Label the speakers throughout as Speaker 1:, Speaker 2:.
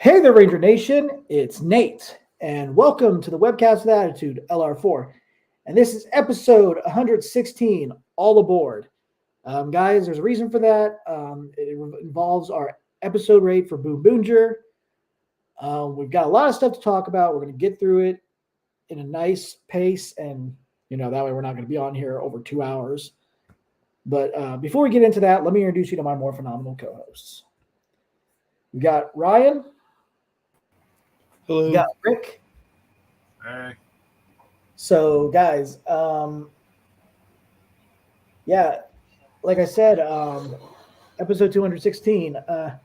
Speaker 1: Hey there, Ranger Nation. It's Nate, and welcome to the Webcast with Attitude LR4. And this is episode 116, All Aboard. Guys, there's a reason for that. It involves our episode rate for Boom Boonger. We've got a lot of stuff to talk about. We're going to get through it in a nice pace, and that way we're not going to be on here over 2 hours. But before we get into that, let me introduce you to my more phenomenal co-hosts. We got Ryan.
Speaker 2: Hello.
Speaker 1: We got Rick.
Speaker 3: Hey.
Speaker 1: So, guys, like I said, episode 216, I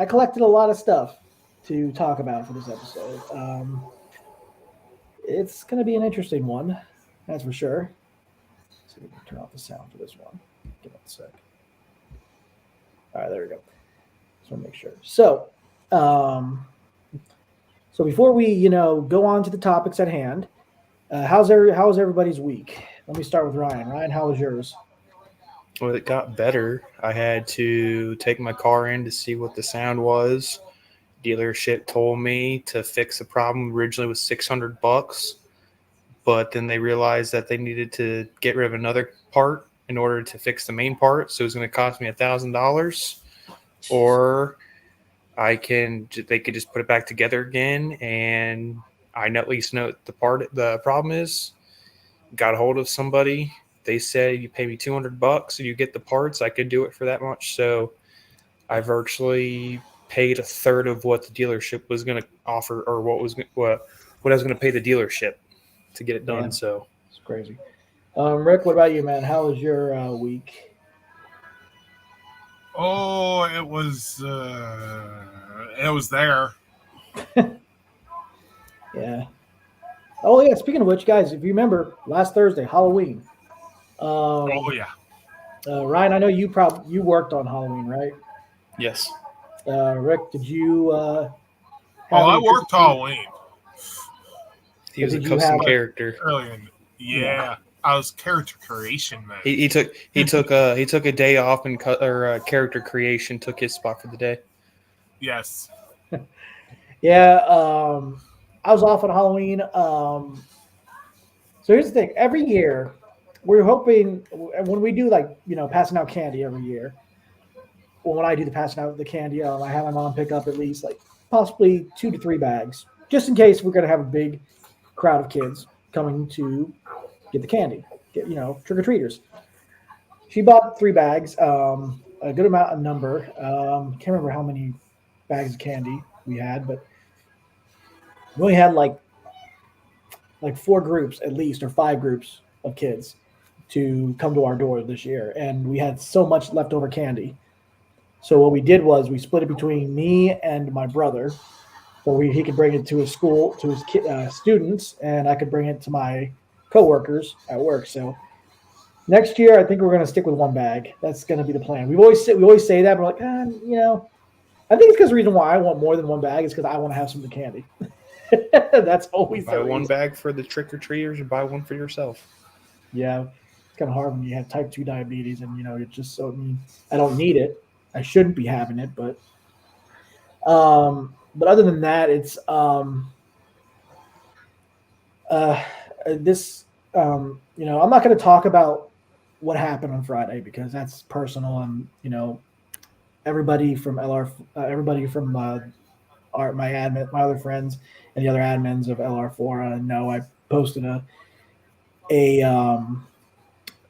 Speaker 1: collected a lot of stuff to talk about for this episode. It's going to be an interesting one, that's for sure. Let's see if we can turn off the sound for this one. Give it a sec. All right, there we go. Just want to make sure. So before we, go on to the topics at hand, how was everybody's week? Let me start with Ryan. Ryan, how was yours?
Speaker 2: Well, it got better. I had to take my car in to see what the sound was. Dealership told me to fix the problem. Originally was $600, but then they realized that they needed to get rid of another part in order to fix the main part. So it was going to cost me $1,000, or they could just put it back together again, and I at least know the problem is. Got a hold of somebody. They said you pay me $200 and you get the parts. I could do it for that much. So I virtually paid a third of what the dealership was going to offer, or what I was going to pay the dealership to get it done.
Speaker 1: Man,
Speaker 2: so
Speaker 1: it's crazy. Rick, what about you, man? How was your week?
Speaker 3: Oh, it was there.
Speaker 1: Yeah. Oh, yeah. Speaking of which, guys, if you remember last Thursday, Halloween.
Speaker 3: Yeah.
Speaker 1: Ryan, I know you worked on Halloween, right?
Speaker 2: yes.
Speaker 1: Rick, did you?
Speaker 3: I worked Halloween.
Speaker 2: He was a custom character.
Speaker 3: Yeah. I was character creation, man.
Speaker 2: He took a day off and character creation took his spot for the day.
Speaker 3: Yes.
Speaker 1: Yeah. I was off on Halloween. So here's the thing. Every year, we're hoping when we do passing out candy every year. Well, when I do the passing out the candy, I have my mom pick up at least possibly 2 to 3 bags, just in case we're going to have a big crowd of kids coming to get the candy, trick-or-treaters. She bought 3 bags, a good amount of number. Can't remember how many bags of candy we had, but we only had like 4 groups at least, or 5 groups of kids to come to our door this year, and we had so much leftover candy. So what we did was we split it between me and my brother, so he could bring it to his school, to his students, and I could bring it to my coworkers at work. So next year, I think we're going to stick with 1 bag. That's going to be the plan. We always say that, but we're like, I think it's because the reason why I want more than 1 bag is because I want to have some of the candy. That's always
Speaker 2: buy 1 bag for the trick-or-treaters, or buy 1 for yourself.
Speaker 1: Yeah, it's kind of hard when you have type 2 diabetes, and it's just so I don't need it. I shouldn't be having it, but other than that, it's this. I'm not going to talk about what happened on Friday because that's personal, and everybody from my other friends and the other admins of LR4 know I posted a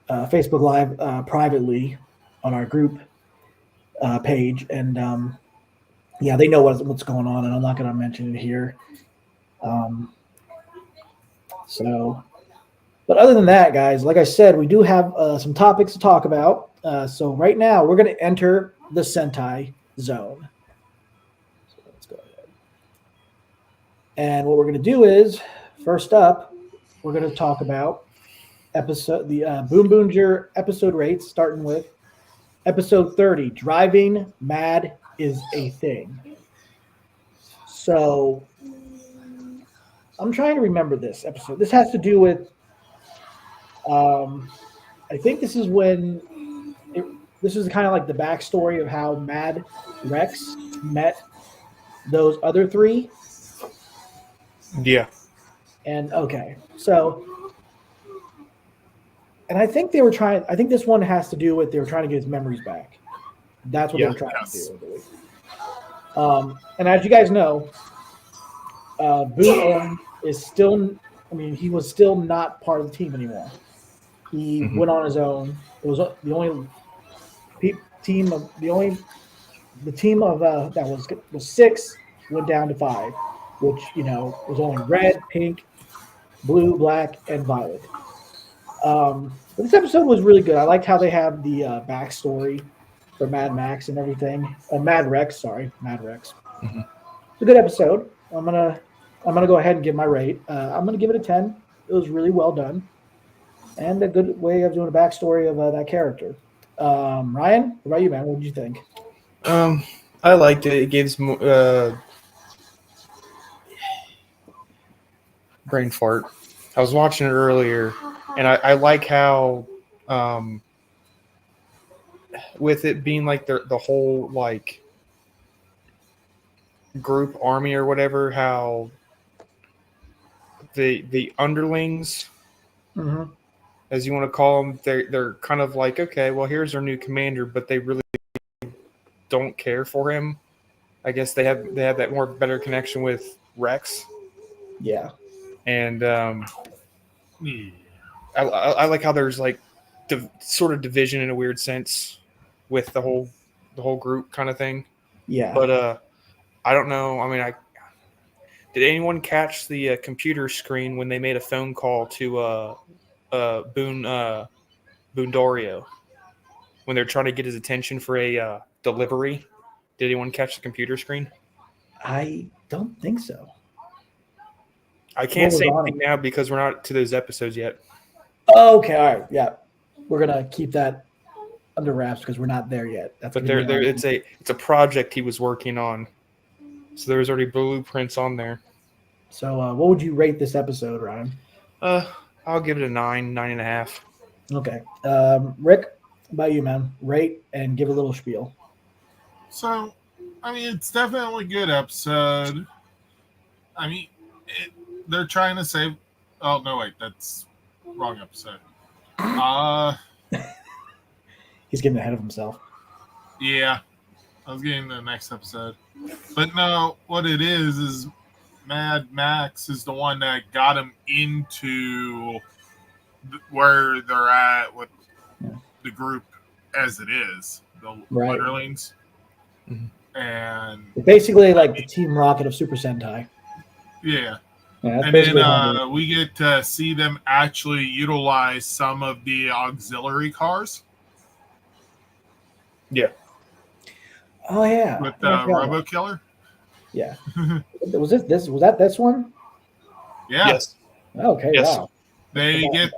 Speaker 1: Facebook Live privately on our group page, and they know what's going on, and I'm not going to mention it here. But other than that, guys, like I said, we do have some topics to talk about. So right now, we're going to enter the Sentai zone. So let's go ahead. And what we're going to do is, first up, we're going to talk about the Boom Boonger episode rates, starting with episode 30, Driving Mad is a Thing. So I'm trying to remember this episode. This has to do with I think this is when this is kind of like the backstory of how Mad Rex met those other three.
Speaker 2: Yeah.
Speaker 1: And okay, so and I think they were trying. I think this one has to do with they were trying to get his memories back. That's what they
Speaker 2: Yeah.
Speaker 1: were trying to
Speaker 3: Yes.
Speaker 1: do, I believe. And as you guys know, Boone Owen is still. I mean, he was still not part of the team anymore. He
Speaker 2: Mhm.
Speaker 1: went on his own. It was the only team of the team of that was six went down to five, which was only red, pink, blue, black, and violet. But this episode was really good. I liked how they have the backstory for Mad Max and everything. Mad Rex, sorry, Mad Rex.
Speaker 2: Mhm.
Speaker 1: It's a good episode. I'm gonna go ahead and give my rate. I'm gonna give it a 10. It was really well done and a good way of doing a backstory of that character. Ryan, what about you, man? What did you think?
Speaker 2: Um, I liked it. It gives brain fart. I was watching it earlier, and I like how, um, with it being like the whole like group army or whatever, how the underlings,
Speaker 1: Mm-hmm.
Speaker 2: as you want to call them, they're kind of like, okay, well, here's our new commander, but they really don't care for him. I guess they have that more better connection with Rex,
Speaker 1: Yeah.
Speaker 2: and
Speaker 3: Yeah.
Speaker 2: I like how there's like sort of division in a weird sense with the whole group kind of thing.
Speaker 1: Yeah.
Speaker 2: But I don't know. I mean, I did anyone catch the computer screen when they made a phone call to Boone Dorio when they're trying to get his attention for a delivery? Did anyone catch the computer screen?
Speaker 1: I don't think so.
Speaker 2: I
Speaker 1: What
Speaker 2: can't
Speaker 1: was
Speaker 2: say
Speaker 1: on
Speaker 2: anything
Speaker 1: it?
Speaker 2: now because we're not to those episodes yet.
Speaker 1: Okay, all right, yeah. We're gonna keep that under wraps because we're not there yet. That's
Speaker 2: But
Speaker 1: gonna be
Speaker 2: there
Speaker 1: on.
Speaker 2: it's a project he was working on, so there's already blueprints on there.
Speaker 1: So, what would you rate this episode, Ryan?
Speaker 2: Uh, I'll give it a 9.5.
Speaker 1: Okay, Rick, how about you, man? Rate and give a little spiel.
Speaker 3: So, I mean, it's definitely a good episode. I mean, they're trying to save. Oh no, wait, that's wrong episode.
Speaker 1: He's getting ahead of himself.
Speaker 3: Yeah, I was getting the next episode, but no, what it is Mad Max is the one that got him into where they're at with
Speaker 1: Yeah.
Speaker 3: the group as it is, the
Speaker 1: Right.
Speaker 3: underlings,
Speaker 2: Mhm.
Speaker 3: and
Speaker 1: Basically, like the Team Rocket of Super Sentai.
Speaker 3: yeah.
Speaker 1: Yeah, that's
Speaker 3: And
Speaker 1: basically how it is.
Speaker 3: we get to see them actually utilize some of the auxiliary cars
Speaker 2: Yeah.
Speaker 1: Oh yeah,
Speaker 3: with
Speaker 1: yeah, I forgot about
Speaker 3: Robo
Speaker 1: that.
Speaker 3: Killer.
Speaker 1: Yeah. Was that this one?
Speaker 3: Yeah,
Speaker 2: Yes.
Speaker 1: Okay,
Speaker 2: Yes.
Speaker 1: wow.
Speaker 3: they get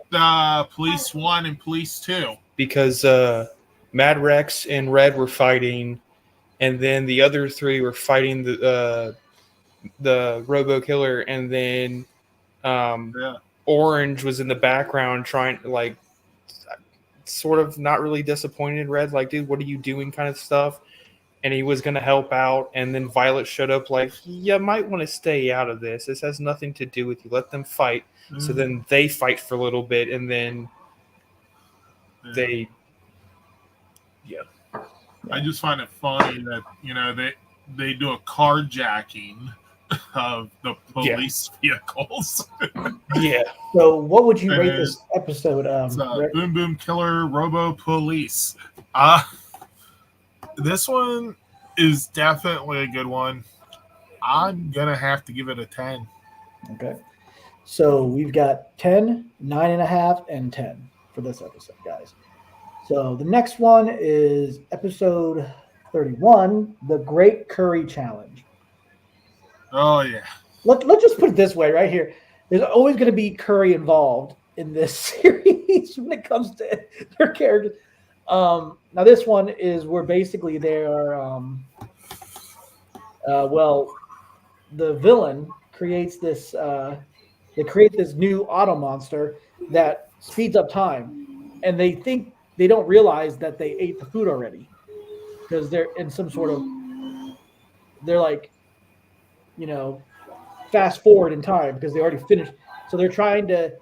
Speaker 3: Police 1 and Police 2.
Speaker 2: Because Mad Rex and Red were fighting, and then the other three were fighting the Robo Killer, and then
Speaker 3: Yeah.
Speaker 2: Orange was in the background trying like sort of not really disappointed Red, like, dude, what are you doing kind of stuff. And he was going to help out, and then Violet showed up like, you might want to stay out of this. This has nothing to do with you. Let them fight. So then they fight for a little bit, and then they
Speaker 3: I just find it funny that they do a carjacking of the police vehicles.
Speaker 2: yeah.
Speaker 1: So, what would you rate
Speaker 3: And
Speaker 1: this episode?
Speaker 3: It's
Speaker 1: Rick?
Speaker 3: Boom Boom Killer Robo Police. This one is definitely a good one. I'm gonna have to give it a 10.
Speaker 1: Okay. So we've got 10, 9.5, and 10 for this episode, guys. So the next one is episode 31, The Great Curry Challenge.
Speaker 3: Oh yeah.
Speaker 1: Let's just put it this way right here. There's always going to be curry involved in this series when it comes to their characters. Now this one is where basically they are, the villain creates this, they create this new auto monster that speeds up time, and they don't realize that they ate the food already because they're in some sort of, they're like fast forward in time because they already finished. So they're trying to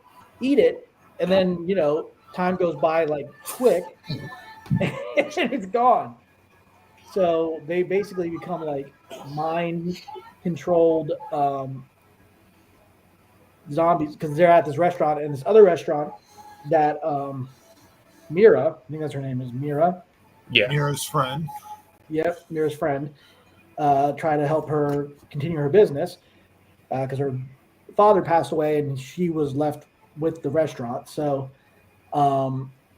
Speaker 1: eat it, and then time goes by like quick, and it's gone. So they basically become like mind controlled zombies because they're at this restaurant and this other restaurant that Mira, I think that's her name is Mira.
Speaker 2: Yeah.
Speaker 3: Mira's friend.
Speaker 1: Yep, Mira's friend. Try to help her continue her business because her father passed away and she was left with the restaurant. So,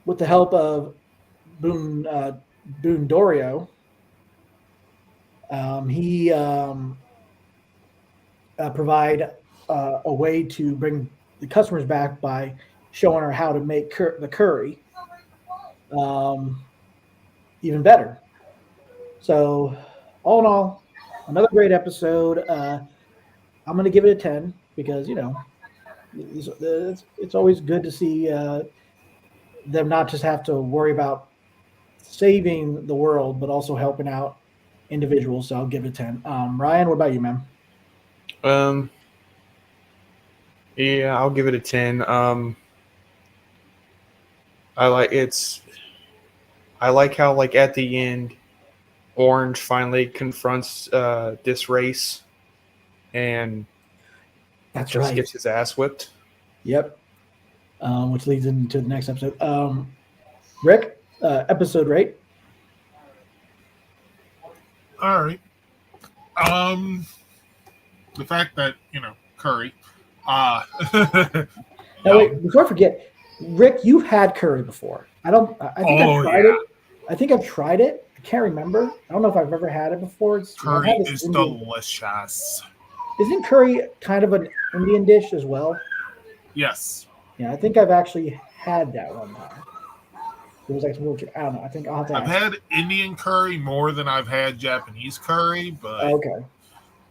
Speaker 1: with the help of Boone Dorio, he provide a way to bring the customers back by showing her how to make the curry even better. So, all in all, another great episode. I'm going to give it a 10 because, it's always good to see them not just have to worry about saving the world, but also helping out individuals. So I'll give it a 10. Ryan, what about you, man?
Speaker 2: Yeah, I'll give it a 10. I like how like at the end, Orange finally confronts this race, and
Speaker 1: That's
Speaker 2: just
Speaker 1: right.
Speaker 2: gets his ass whipped.
Speaker 1: Yep. Which leads into the next episode. Rick, episode rate.
Speaker 3: All right. The fact that curry.
Speaker 1: Now, wait, before I forget, Rick, you've had curry before. I think I've tried it. I think I've tried it. I can't remember. I don't know if I've ever had it before.
Speaker 3: Curry is delicious.
Speaker 1: Isn't curry kind of an Indian dish as well?
Speaker 3: Yes.
Speaker 1: Yeah, I think I've actually had that one time. It was like some weird, I don't know. I think I'll have to
Speaker 3: I've had Indian curry more than I've had Japanese curry, but
Speaker 1: okay.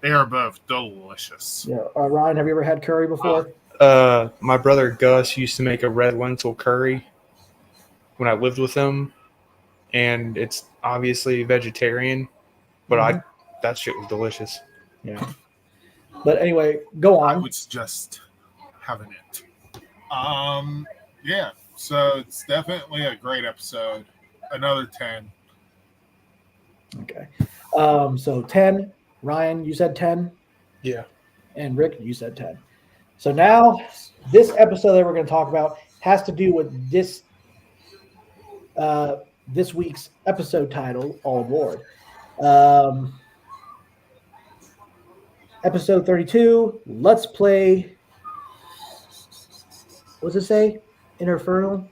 Speaker 3: They are both delicious.
Speaker 1: Yeah, Ryan, have you ever had curry before?
Speaker 2: My brother Gus used to make a red lentil curry when I lived with him, and it's obviously vegetarian, but that shit was delicious.
Speaker 1: Yeah. But anyway, go on.
Speaker 3: I would suggest having it. Yeah. So it's definitely a great episode. Another 10.
Speaker 1: Okay. So 10. Ryan, you said 10?
Speaker 2: Yeah.
Speaker 1: And Rick, you said 10. So now this episode that we're going to talk about has to do with this week's episode title, All Aboard. Episode 32, let's play, what does it say? Infernal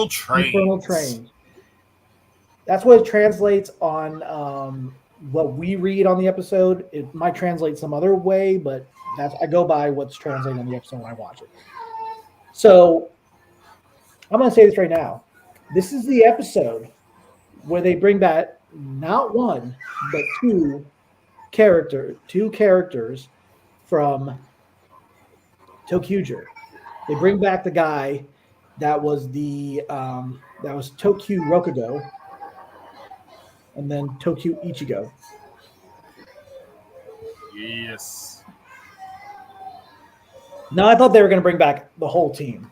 Speaker 1: Trains. That's what it translates on what we read on the episode. It might translate some other way, but I go by what's translated on the episode when I watch it. So I'm going to say this right now. This is the episode where they bring back not one, but two characters from Tokyuger. They bring back the guy that was Tokyu Rokugo, and then Tokyu Ichigo.
Speaker 3: Yes.
Speaker 1: Now, I thought they were going to bring back the whole team,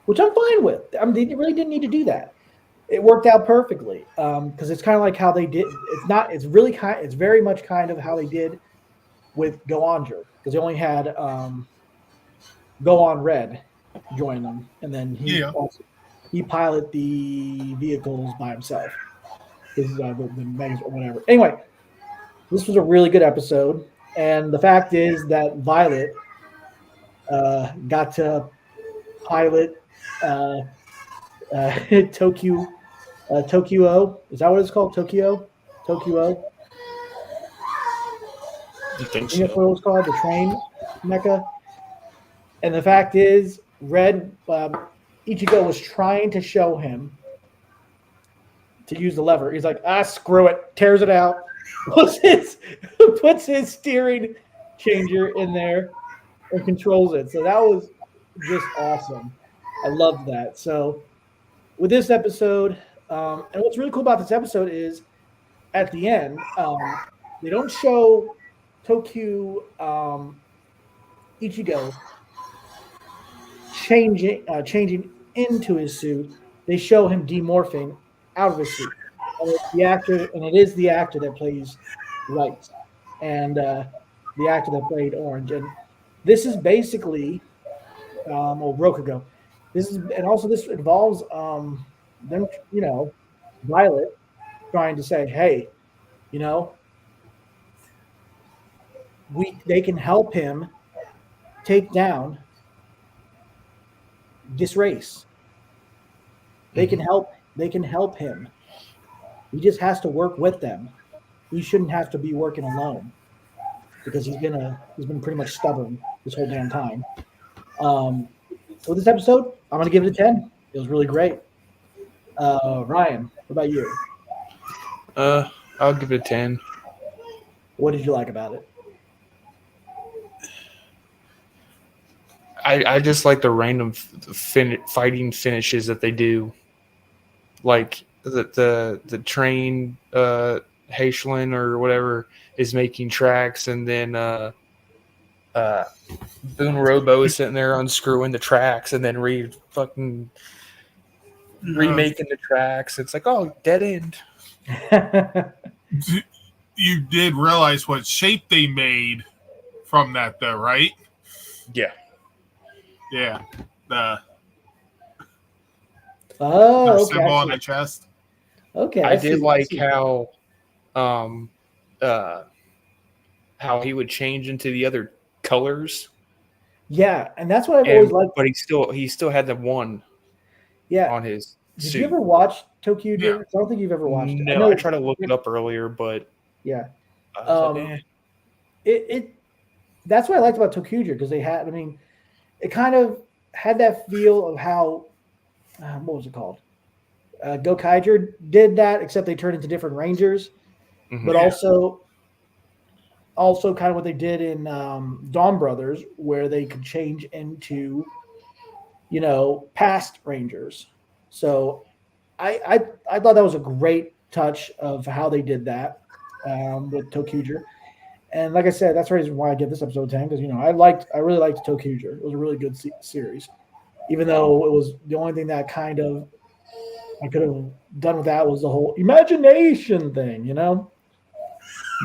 Speaker 1: which I'm fine with. I mean, they really didn't need to do that. It worked out perfectly because it's kind of like how they did. It's very much kind of how they did with Goanger because they only had Goan Red join them, and then he piloted the vehicles by himself. His the Megas or whatever. Anyway, this was a really good episode, and the fact is that Violet got to pilot Tokyo. Is that what it's called? Tokyo.
Speaker 2: You think
Speaker 1: That's what it was called, the train mecha. And the fact is, Ichigo was trying to show him to use the lever. He's like, screw it, tears it out, puts his steering changer in there and controls it. So that was just awesome. I loved that. So with this episode, and what's really cool about this episode is at the end, they don't show Tokyo Ichigo changing into his suit, they show him demorphing out of his suit. And it's the actor, and it is the actor that plays Light, and the actor that played Orange. And this is basically, or Rokugo. This is, and also this involves them, Violet trying to say, hey, you know, they can help him take down this race. They can help. They can help him. He just has to work with them. He shouldn't have to be working alone because he's been pretty much stubborn this whole damn time. So this episode, I'm gonna give it a 10. It was really great. Ryan, what about you?
Speaker 2: I'll give it a 10.
Speaker 1: What did you like about it?
Speaker 2: I just like the random fighting finishes that they do, like the train Haishlan or whatever is making tracks, and then Boone Robo is sitting there unscrewing the tracks and then remaking the tracks. It's like, oh, dead end.
Speaker 3: You did realize what shape they made from that, though, right?
Speaker 2: Yeah.
Speaker 3: Yeah. The symbol on the chest.
Speaker 1: Okay.
Speaker 2: I did like how he would change into the other colors.
Speaker 1: Yeah, and that's what I've always liked.
Speaker 2: But he still had the one on his suit.
Speaker 1: Did you ever watch Tokyo?
Speaker 3: Yeah.
Speaker 1: I don't think you've ever watched it.
Speaker 2: No, I tried to look it up earlier, but
Speaker 1: yeah.
Speaker 2: Like,
Speaker 1: That's what I liked about Tokyo because they had, it kind of had that feel of how, what was it called? Gokaiger did that, except they turned into different Rangers, but also kind of what they did in Dawn Brothers, where they could change into, past Rangers. So I thought that was a great touch of how they did that with Tokuger. And like I said, that's the reason why I give this episode 10, because I really liked Tokuger. It was a really good series, even though it was the only thing that kind of I could have done with that was the whole imagination thing,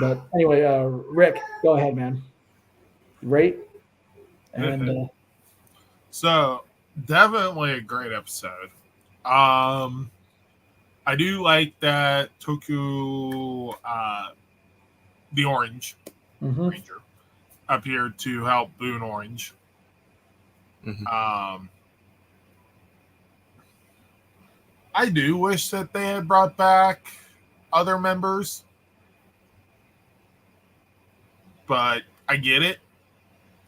Speaker 1: But anyway, Rick, go ahead, man. Rate and
Speaker 3: so definitely a great episode. I do like that Tokyo, the Orange Ranger, appeared to help Boone Orange. I do wish that they had brought back other members, but I get it.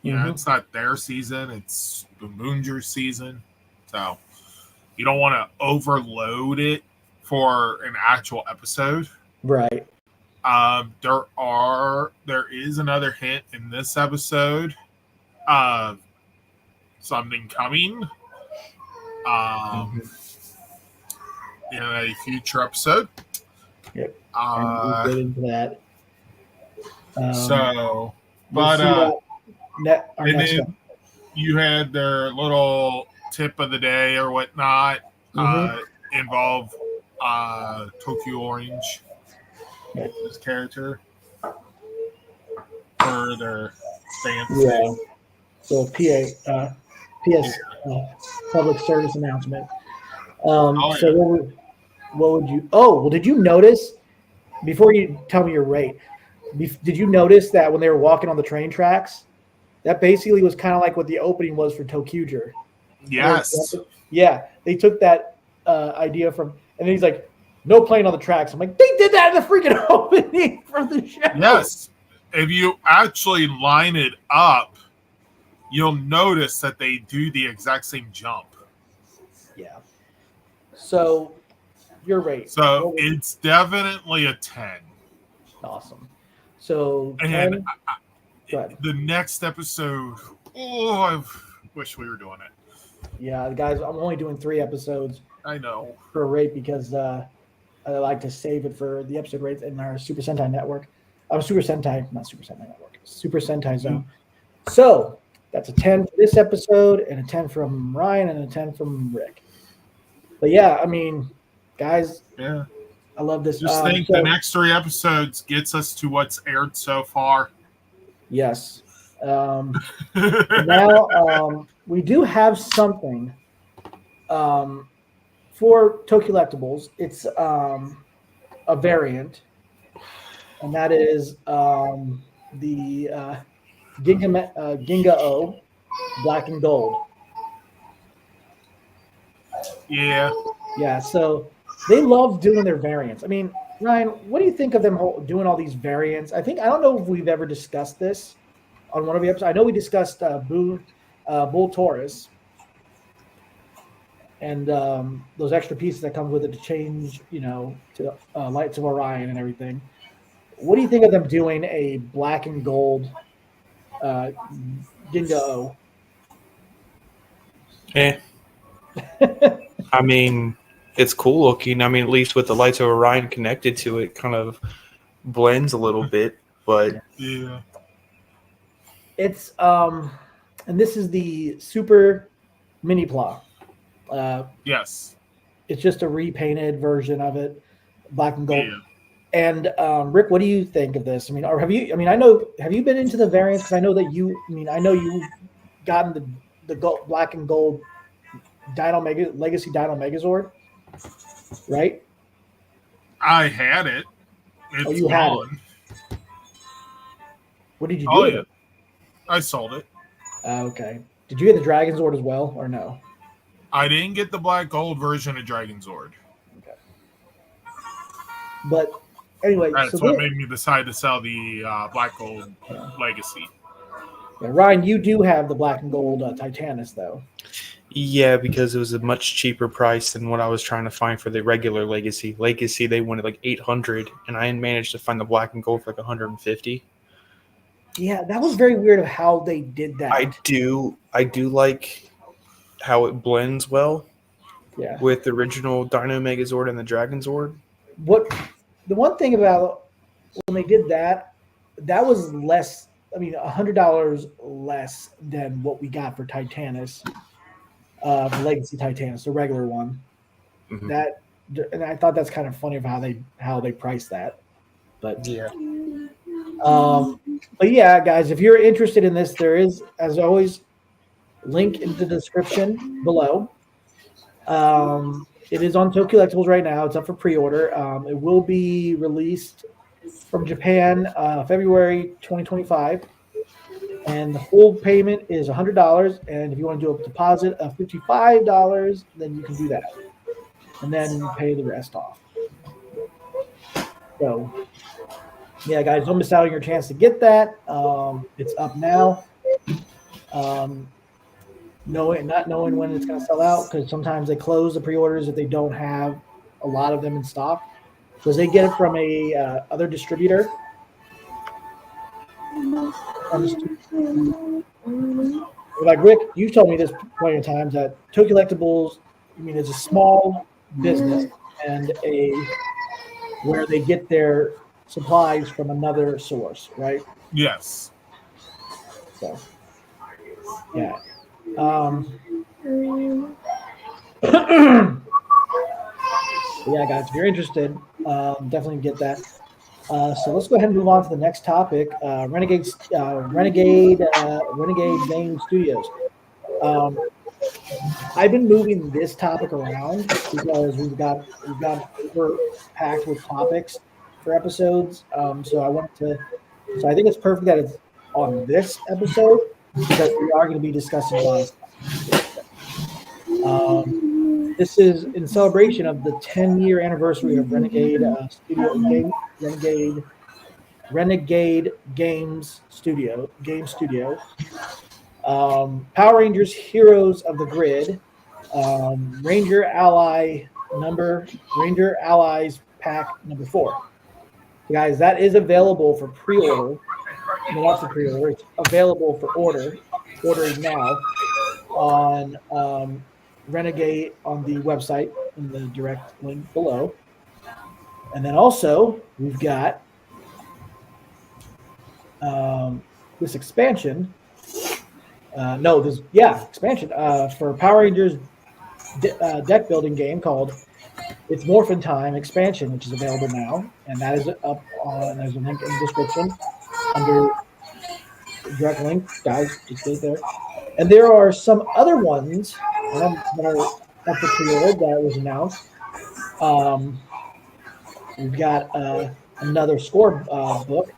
Speaker 3: It's not their season; it's the Boonger's season, so you don't want to overload it for an actual episode,
Speaker 1: right?
Speaker 3: There is another hint in this episode of something coming in a future episode.
Speaker 1: Yep. We'll get into that.
Speaker 3: You had their little tip of the day or whatnot involve Tokyo Orange, this character, for their stance.
Speaker 1: Yeah. So PS public service announcement. So what would you? Oh, well, did you notice? Before you tell me your rate, did you notice that when they were walking on the train tracks, that basically was kind of like what the opening was for Tokuger?
Speaker 3: Yes.
Speaker 1: Yeah, they took that idea from, and then he's like, "No plane on the tracks." I'm like, they did that in the freaking opening for the show.
Speaker 3: Yes. If you actually line it up, you'll notice that they do the exact same jump.
Speaker 1: Yeah. So, your rate.
Speaker 3: So, it's definitely a 10.
Speaker 1: Awesome. So,
Speaker 3: and the next episode, I wish we were doing it.
Speaker 1: Yeah, guys, I'm only doing 3 episodes.
Speaker 3: I know.
Speaker 1: Per rate because I like to save it for the episode rates in our Super Sentai network. Super Sentai, not Super Sentai Network, Super Sentai Zone. So that's a 10 for this episode, and a 10 from Ryan, and a 10 from Rick. But yeah, I mean, guys,
Speaker 3: Yeah.
Speaker 1: I love this.
Speaker 3: Just think the next 3 episodes gets us to what's aired so far.
Speaker 1: Yes. Now we do have something for Tokyo Collectibles. It's a variant, and that is the Ginga O Black and Gold.
Speaker 3: Yeah.
Speaker 1: Yeah, so they love doing their variants. I mean, Ryan, what do you think of them doing all these variants? I don't know if we've ever discussed this on one of the episodes. I know we discussed Bull Taurus and those extra pieces that come with it to change, to Lights of Orion and everything. What do you think of them doing a black and gold Ginga O?
Speaker 2: I mean, it's cool looking. I mean, at least with the Lights of Orion connected to it, kind of blends a little bit. But
Speaker 3: yeah,
Speaker 1: it's and this is the Super Mini Pla.
Speaker 3: Yes,
Speaker 1: it's just a repainted version of it, black and gold.
Speaker 3: Yeah.
Speaker 1: And Rick, what do you think of this? I mean, or have you? I mean, I know. Have you been into the variants? Because I know that you. I mean, I know you've gotten the gold, black and gold Legacy Dino Megazord, right?
Speaker 3: I had it. It's
Speaker 1: you had
Speaker 3: gone.
Speaker 1: it. What did you do with it?
Speaker 3: I sold it.
Speaker 1: Okay. Did you get the Dragon Zord as well, or no?
Speaker 3: I didn't get the black gold version of Dragon Zord.
Speaker 1: Okay. But anyway,
Speaker 3: that's what made me decide to sell the black gold Legacy.
Speaker 1: Yeah, Ryan, you do have the black and gold Titanus, though.
Speaker 2: Yeah, because it was a much cheaper price than what I was trying to find for the regular Legacy. Legacy, they wanted like $800, and I managed to find the black and gold for like $150.
Speaker 1: Yeah, that was very weird of how they did that.
Speaker 2: I do like how it blends well.
Speaker 1: Yeah.
Speaker 2: With the original Dino Megazord and the Dragon Zord.
Speaker 1: The one thing about when they did that was less. I mean, $100 less than what we got for Titanus, the Legacy Titanus, the regular one. Mm-hmm. And I thought that's kind of funny of how they priced that. But
Speaker 2: yeah.
Speaker 1: But yeah, guys, if you're interested in this, there is, as always, link in the description below. It is on Tokyo Collectibles right now. It's up for pre-order. It will be released from Japan February 2025. And the full payment is $100. And if you want to do a deposit of $55, then you can do that. And then pay the rest off. So, yeah, guys, don't miss out on your chance to get that. It's up now. Not knowing when it's going to sell out, because sometimes they close the pre-orders if they don't have a lot of them in stock, because they get it from a other distributor. Like Rick, you've told me this plenty of times that Tokyo Collectibles, I mean, it's a small business and where they get their supplies from another source, right?
Speaker 3: Yes.
Speaker 1: So, yeah. Yeah, guys, if you're interested, definitely get that. So let's go ahead and move on to the next topic. Renegade Game Studios. I've been moving this topic around because we've got we're packed with topics for episodes. So I think it's perfect that it's on this episode because we are going to be discussing a lot of stuff. This is in celebration of the 10-year anniversary of Renegade Renegade Games Studio. Power Rangers Heroes of the Grid, Ranger Allies Pack number 4. Guys, that is available for pre-order. Not for pre-order, it's available for ordering now on Renegade on the website in the direct link below. And then also we've got this expansion. Expansion for Power Rangers deck building game called It's Morphin Time Expansion, which is available now, and that is up on. There's a link in the description under direct link, guys. Just get there. And there are some other ones that are up for pre-order that was announced. We've got another score book,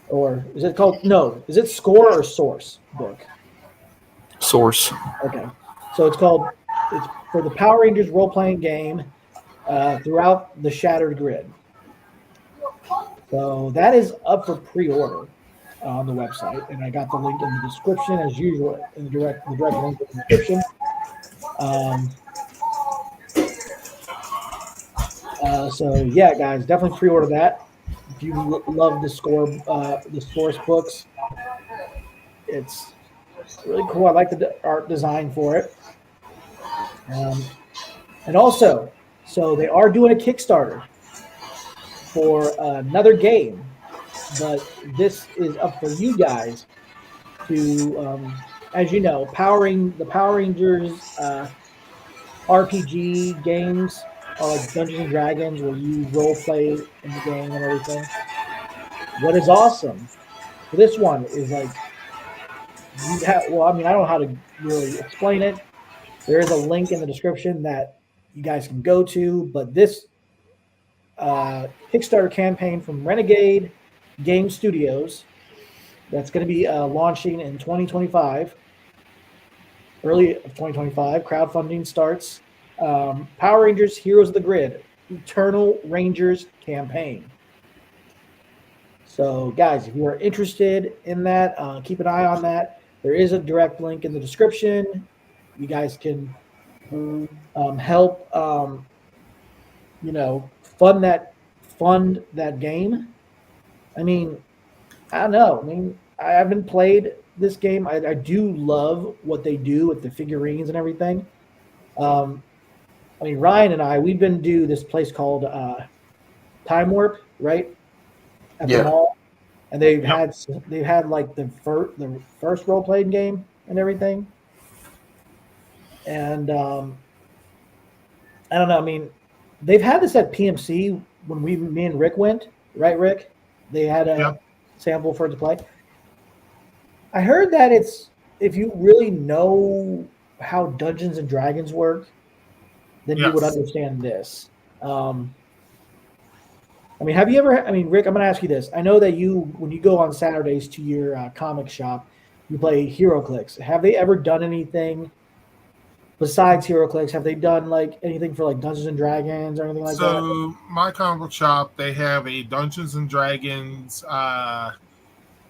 Speaker 1: or is it called? No, is it score or source book?
Speaker 2: Source.
Speaker 1: Okay, so it's for the Power Rangers role-playing game throughout the Shattered Grid. So that is up for pre-order on the website, and I got the link in the description as usual. In the direct link in the description. So yeah, guys, definitely pre-order that. If you love the source books, it's really cool. I like the art design for it. And also, so they are doing a Kickstarter for another game, but this is up for you guys to, as you know, the Power Rangers RPG games are like Dungeons and Dragons, where you role play in the game and everything. What is awesome for this one is like well, I mean, I don't know how to really explain it. There is a link in the description that you guys can go to, but this Kickstarter campaign from Renegade Game Studios that's going to be launching in 2025, early of 2025. Crowdfunding starts. Power Rangers Heroes of the Grid Eternal Rangers campaign. So, guys, if you are interested in that, keep an eye on that. There is a direct link in the description. You guys can help, fund that game. I mean, I don't know. I mean, I haven't played this game. I do love what they do with the figurines and everything. I mean, Ryan and I, we've been to this place called Time Warp, right? At the mall. And they've had like the first role playing game and everything. And I don't know. I mean, they've had this at PMC when me and Rick went, right, Rick? They had a sample for it to play. I heard that if you really know how Dungeons and Dragons work, then you would understand this. I mean, have you ever? I mean, Rick, I'm going to ask you this. I know that when you go on Saturdays to your comic shop, you play HeroClix. Have they ever done anything besides HeroClix? Have they done like anything for like Dungeons and Dragons or anything like that?
Speaker 3: So my comic book shop, they have a Dungeons and Dragons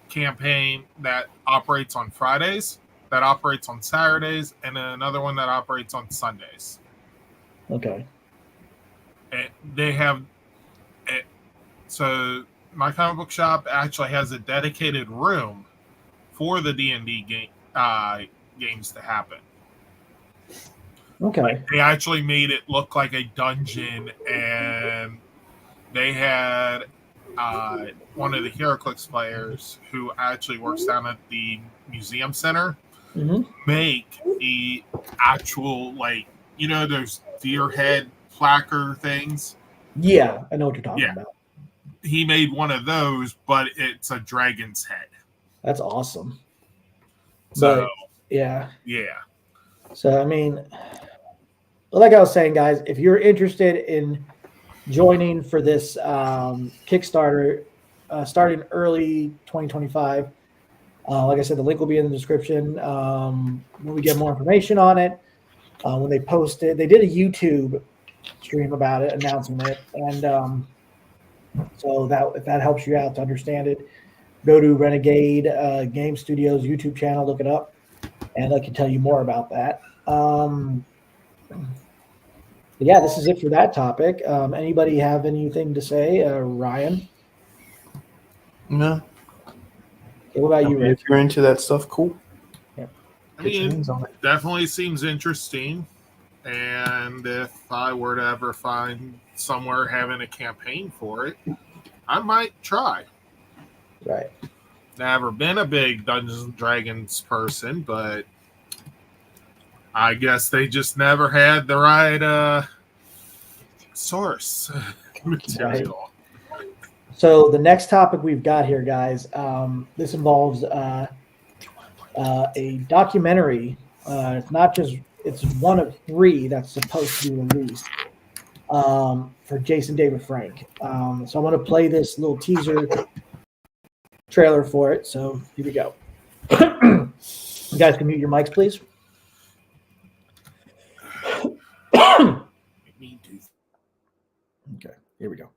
Speaker 3: campaign that operates on Fridays, that operates on Saturdays, and then another one that operates on Sundays.
Speaker 1: Okay.
Speaker 3: And they have it. So my comic book shop actually has a dedicated room for the D&D games to happen.
Speaker 1: Okay.
Speaker 3: Like, they actually made it look like a dungeon, and they had one of the HeroClix players who actually works down at the museum center make the actual, like, those deer head placard things.
Speaker 1: Yeah, I know what you're talking about.
Speaker 3: He made one of those, but it's a dragon's head.
Speaker 1: That's awesome.
Speaker 3: So,
Speaker 1: yeah.
Speaker 3: So,
Speaker 1: I mean, like I was saying, guys, if you're interested in joining for this Kickstarter starting early 2025, like I said, the link will be in the description. When we get more information on it, when they post it, they did a YouTube stream about it, announcing it, and so that if that helps you out to understand it, go to Renegade Game Studios YouTube channel, look it up, and I can tell you more about that. Yeah, this is it for that topic. Anybody have anything to say, Ryan?
Speaker 2: No.
Speaker 1: Okay, what about you, Rick?
Speaker 2: If you're into that stuff, cool.
Speaker 1: Yeah.
Speaker 3: I mean, definitely seems interesting. And if I were to ever find somewhere having a campaign for it, I might try.
Speaker 1: Right.
Speaker 3: never been a big Dungeons and Dragons person, but I guess they just never had the right source material.
Speaker 1: So the next topic we've got here, guys, this involves a documentary. It's not just, it's one of three that's supposed to be released for Jason David Frank. So I want to play this little teaser trailer for it. So here we go. You guys can mute your mics, please. Okay, here we go.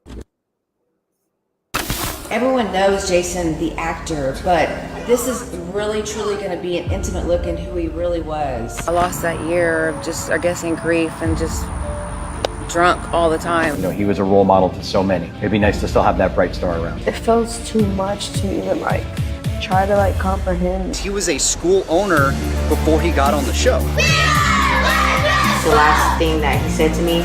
Speaker 4: Everyone knows Jason, the actor, but this is really, truly going to be an intimate look into who he really was.
Speaker 5: I lost that year of just, I guess, in grief and just drunk all the time.
Speaker 6: You know, he was a role model to so many. It'd be nice to still have that bright star around.
Speaker 7: It felt too much to even try to comprehend.
Speaker 8: He was a school owner before he got on the show.
Speaker 4: The last thing that he said to me.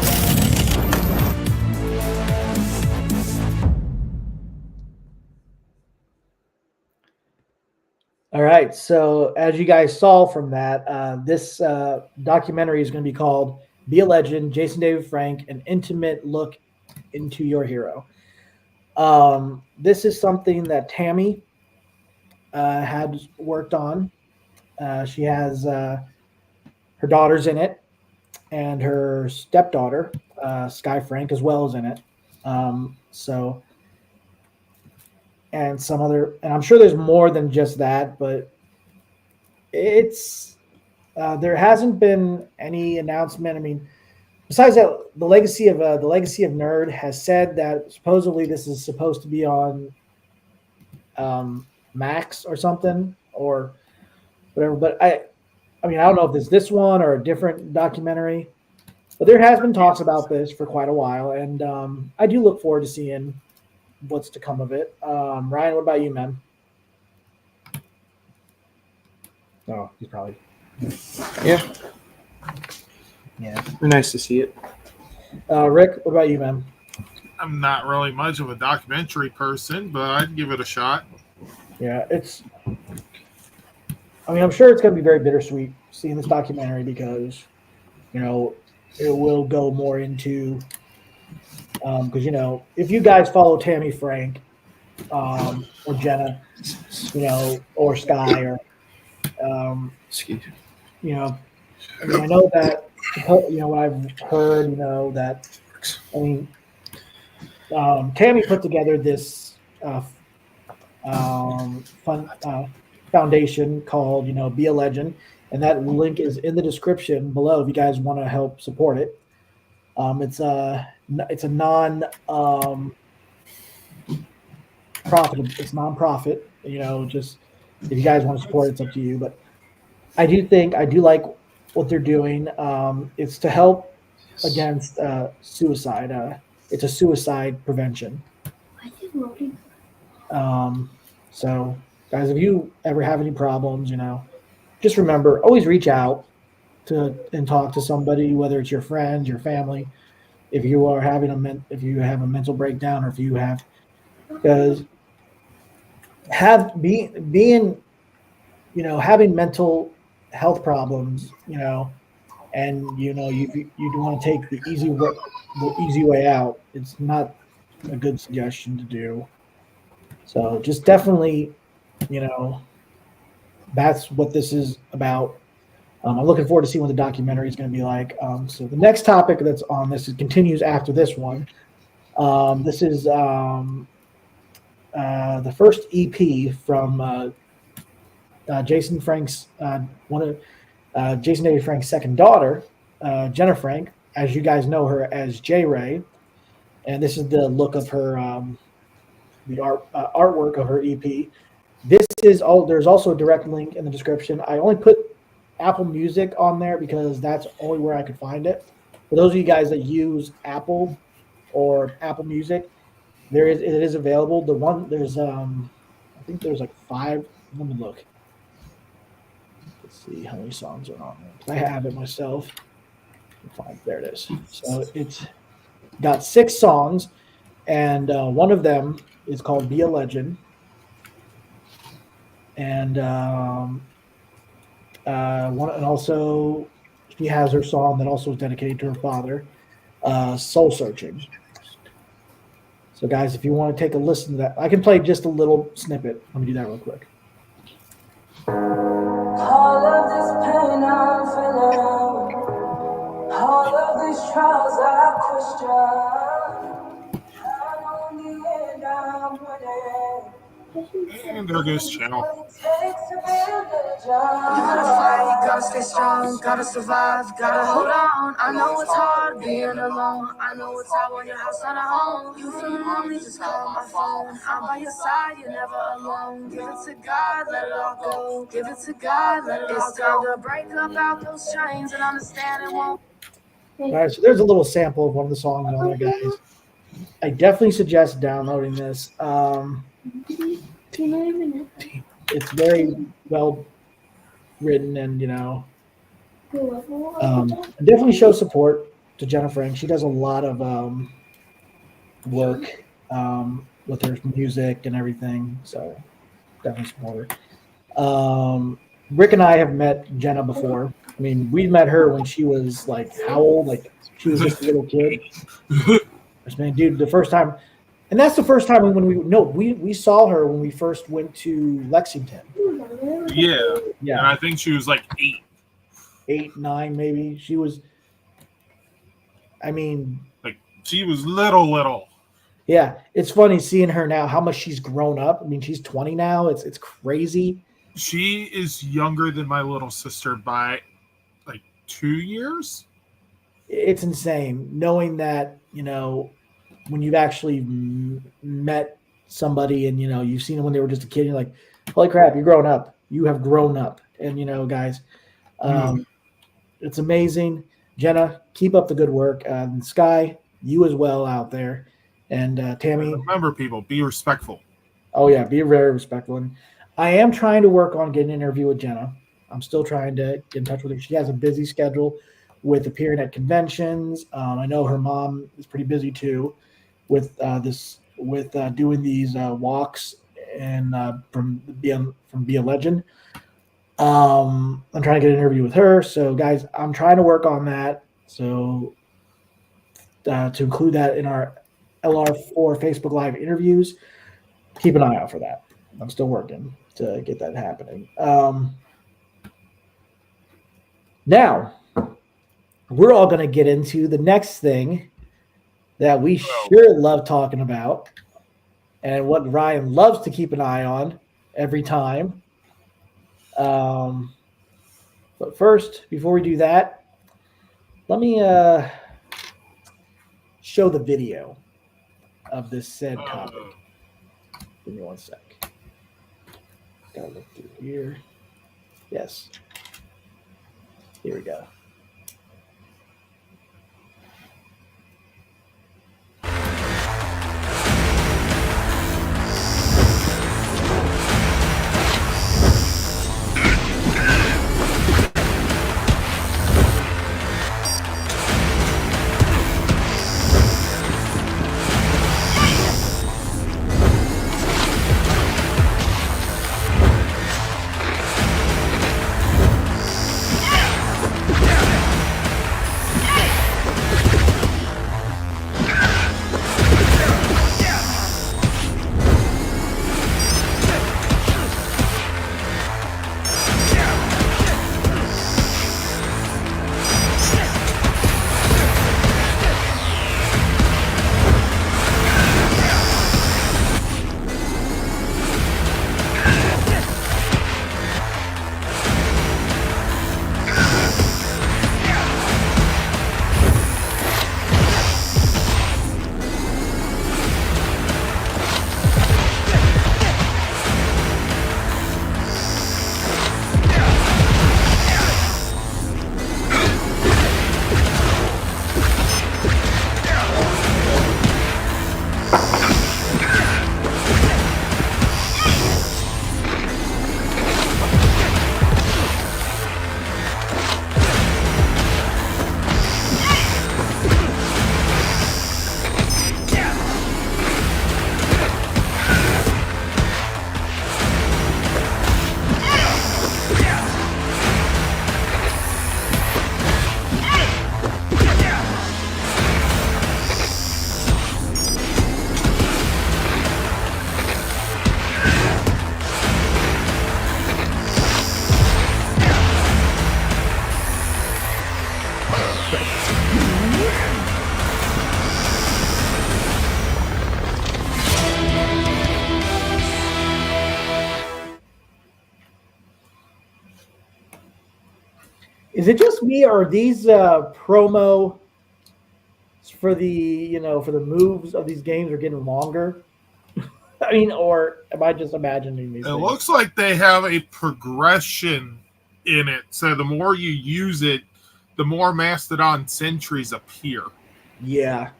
Speaker 1: All right. So as you guys saw from that, this documentary is going to be called "Be a Legend: Jason David Frank: An Intimate Look into Your Hero." This is something that Tammy had worked on. She has her daughters in it, and her stepdaughter, Sky Frank, as well, is in it. And some other, and I'm sure there's more than just that, but it's there hasn't been any announcement. I mean, besides that, the legacy of Nerd has said that supposedly this is supposed to be on Max or something or whatever. But I mean, I don't know if it's this one or a different documentary, but there has been talks about this for quite a while, and I do look forward to seeing what's to come of it. Ryan, what about you, man? Oh, he's probably.
Speaker 2: Yeah.
Speaker 1: Yeah.
Speaker 2: Nice to see it.
Speaker 1: Rick, what about you, man?
Speaker 3: I'm not really much of a documentary person, but I'd give it a shot.
Speaker 1: Yeah, it's. I mean, I'm sure it's going to be very bittersweet seeing this documentary because, you know, it will go more into. Because, you know, if you guys follow Tammy Frank or Jenna, you know, or Sky or, you know, I mean, I know that, you know, what I've heard, you know, that, I mean, Tammy put together this foundation called, you know, Be a Legend. And that link is in the description below if you guys want to help support it. It's a non-profit, you know, just if you guys want to support it, it's up to you. But I do like what they're doing. It's to help against suicide. It's a suicide prevention. So guys, if you ever have any problems, you know, just remember, always reach out and talk to somebody, whether it's your friends, your family, if you are having if you have a mental breakdown, or if you have, because being, you know, having mental health problems, you know, and you know you do want to take the easy way out. It's not a good suggestion to do. So just definitely, you know, that's what this is about. I'm looking forward to seeing what the documentary is going to be like. So the next topic that's on this, it continues after this one. This is the first EP from Jason Frank's Jason David Frank's second daughter, Jenna Frank, as you guys know her as J Ray, and this is the look of her, the artwork of her EP. This is all. There's also a direct link in the description. I only put Apple Music on there because that's only where I could find it. For those of you guys that use Apple or Apple Music, it is available. The one there's I think there's like 5. Let me look. Let's see how many songs are on there. I have it myself. Fine, there it is. So it's got 6 songs, and one of them is called "Be a Legend." and and also she has her song that also is dedicated to her father, "Soul Searching." So, guys, if you want to take a listen to that, I can play just a little snippet. Let me do that real quick.
Speaker 9: All of this pain I'm feeling, all of these trials I question, and on the end I'm winning.
Speaker 3: And there goes Channel.
Speaker 9: What it takes to be a legend. You gotta fight, gotta stay strong, gotta survive, gotta hold on. I know it's hard being alone. I know it's hard when your house not a home. You feel lonely, just call my phone. I'm by your side, you're never alone. Give it to God, let it all go. Give it to God, let it all go. It's time to break up out those chains and understand it won't.
Speaker 1: All right, so there's a little sample of one of the songs on there, guys. I definitely suggest downloading this. It's very well written, and definitely show support to Jenna Frank. She does a lot of work with her music and everything, so definitely support her. Rick and I have met Jenna before. I mean, we met her when she was like how old? Like she was just a little kid. I mean, dude, the first time, and that's the first time we saw her when we first went to Lexington.
Speaker 3: Yeah.
Speaker 1: Yeah.
Speaker 3: And I think she was like
Speaker 1: 8, 9, maybe. She was. I mean,
Speaker 3: like she was little.
Speaker 1: Yeah, it's funny seeing her now. How much she's grown up. I mean, she's 20 now. It's crazy.
Speaker 3: She is younger than my little sister by like 2 years.
Speaker 1: It's insane knowing that, when you've actually met somebody and, you've seen them when they were just a kid, you're like, holy crap, you're grown up. You have grown up. And, guys, it's amazing. Jenna, keep up the good work. And Sky, you as well out there. And Tammy.
Speaker 3: Remember, people, be respectful.
Speaker 1: Oh, yeah, be very respectful. And I am trying to work on getting an interview with Jenna. I'm still trying to get in touch with her. She has a busy schedule with appearing at conventions. I know her mom is pretty busy too with doing these walks and from Be a Legend. I'm trying to get an interview with her. So, guys, I'm trying to work on that. So, to include that in our LR4 Facebook Live interviews, keep an eye out for that. I'm still working to get that happening. Now, we're all going to get into the next thing that we sure love talking about and what Ryan loves to keep an eye on every time. But first, before we do that, let me show the video of this said topic. Give me one sec. Gotta look through here. Yes. Here we go. Is it just me, or are these promo for the moves of these games are getting longer? I mean, or am I just imagining these
Speaker 3: It
Speaker 1: things?
Speaker 3: looks like they have a progression in it. So the more you use it, the more Mastodon sentries appear.
Speaker 1: Yeah.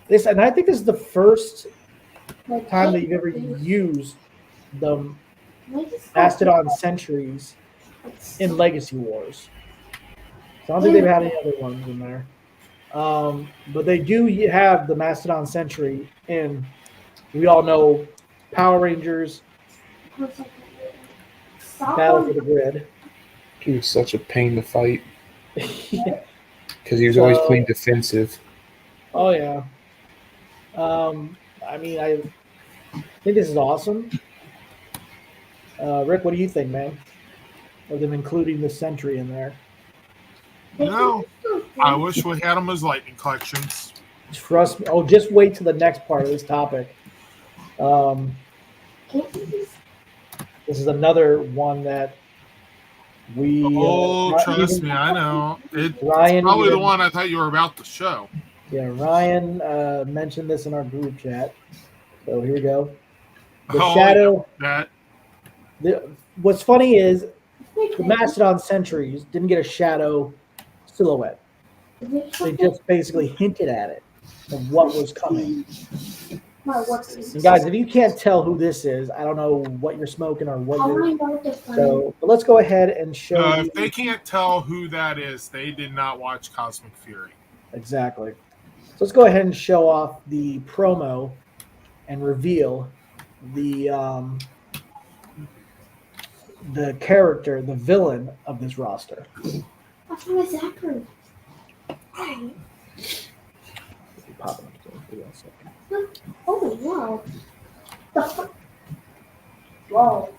Speaker 1: And I think this is the first time that you've ever used the Mastodon sentries in Legacy Wars. So I don't think they've had any other ones in there. But they do have the Mastodon sentry in, we all know, Power Rangers, Battle for the Grid.
Speaker 2: He was such a pain to fight
Speaker 1: Yeah.
Speaker 2: because he was always playing defensive.
Speaker 1: Oh, yeah. I mean, I think this is awesome. Rick, what do you think, man? Of them including the sentry in there?
Speaker 3: I wish we had them as lightning collections.
Speaker 1: Trust me. Oh, just wait till the next part of this topic. This is another one that we.
Speaker 3: Trust me, I know. It's
Speaker 1: Ryan,
Speaker 3: probably the one I thought you were about to show.
Speaker 1: Yeah, Ryan mentioned this in our group chat. So here we go. The shadow.
Speaker 3: Yeah,
Speaker 1: What's funny is the Mastodon sentries didn't get a shadow silhouette. They just basically hinted at it of what was coming. And guys, if you can't tell who this is, I don't know what you're smoking or what you're. So, but let's go ahead and show.
Speaker 3: If they can't tell who that is, they did not watch Cosmic Fury.
Speaker 1: Exactly. So let's go ahead and show off the promo and reveal the character, the villain of this roster.
Speaker 9: That's my Zachary. Oh, wow. Wow.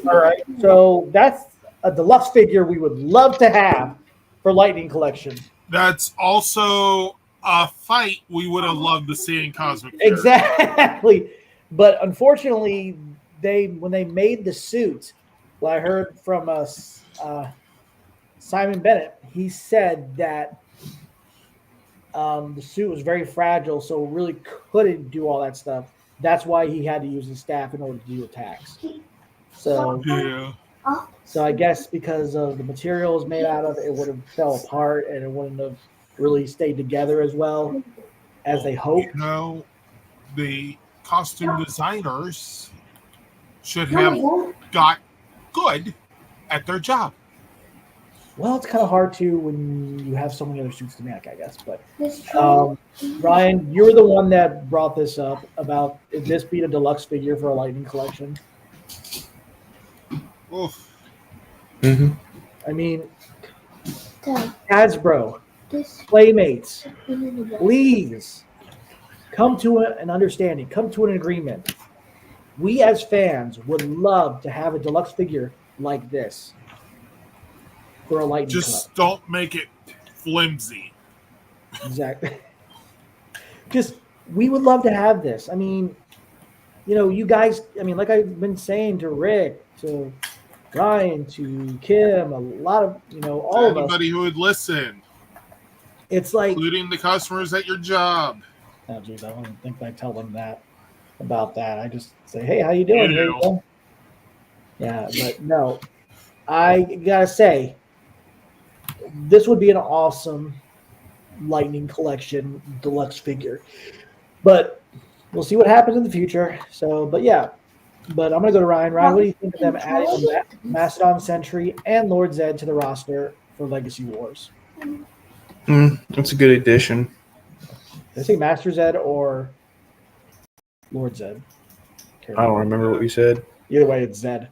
Speaker 1: All right, so that's a deluxe figure we would love to have for Lightning Collection.
Speaker 3: That's also a fight we would have loved to see in Cosmic Fury.
Speaker 1: Exactly, but unfortunately, when they made the suit, well, I heard from Simon Bennett. He said that the suit was very fragile, so really couldn't do all that stuff. That's why he had to use his staff in order to do attacks. So,
Speaker 3: yeah.
Speaker 1: So I guess because of the material it was made out of, it would have fell apart and it wouldn't have really stayed together as well as they hoped.
Speaker 3: You know, the costume designers should have got good at their job.
Speaker 1: Well, it's kind of hard to when you have so many other suits to make, I guess. But Ryan, you were the one that brought this up about is this being a deluxe figure for a Lightning Collection?
Speaker 3: Oof.
Speaker 2: Mm-hmm.
Speaker 1: I mean, Hasbro, Playmates, please come to an understanding, come to an agreement. We as fans would love to have a deluxe figure like this for a Lightning Club.
Speaker 3: Just don't make it flimsy.
Speaker 1: Exactly. Just we would love to have this. I mean, you guys. I mean, like I've been saying to Rick, to Ryan, to Kim, a lot of all of us.
Speaker 3: Anybody who would listen,
Speaker 1: It's like,
Speaker 3: including the customers at your job.
Speaker 1: oh geez, I don't think I tell them that about that. I just say, hey, how you doing?
Speaker 3: You
Speaker 1: Here
Speaker 3: do.
Speaker 1: you go. Yeah, but no, I gotta say, this would be an awesome Lightning Collection deluxe figure. But we'll see what happens in the future. So, but yeah. But I'm going to go to Ryan. Ryan, what do you think of them adding Mastodon Sentry and Lord Zed to the roster for Legacy Wars?
Speaker 2: That's a good addition.
Speaker 1: Did I say Master Zed or Lord Zed?
Speaker 2: I don't remember what you said.
Speaker 1: Either way, it's Zed.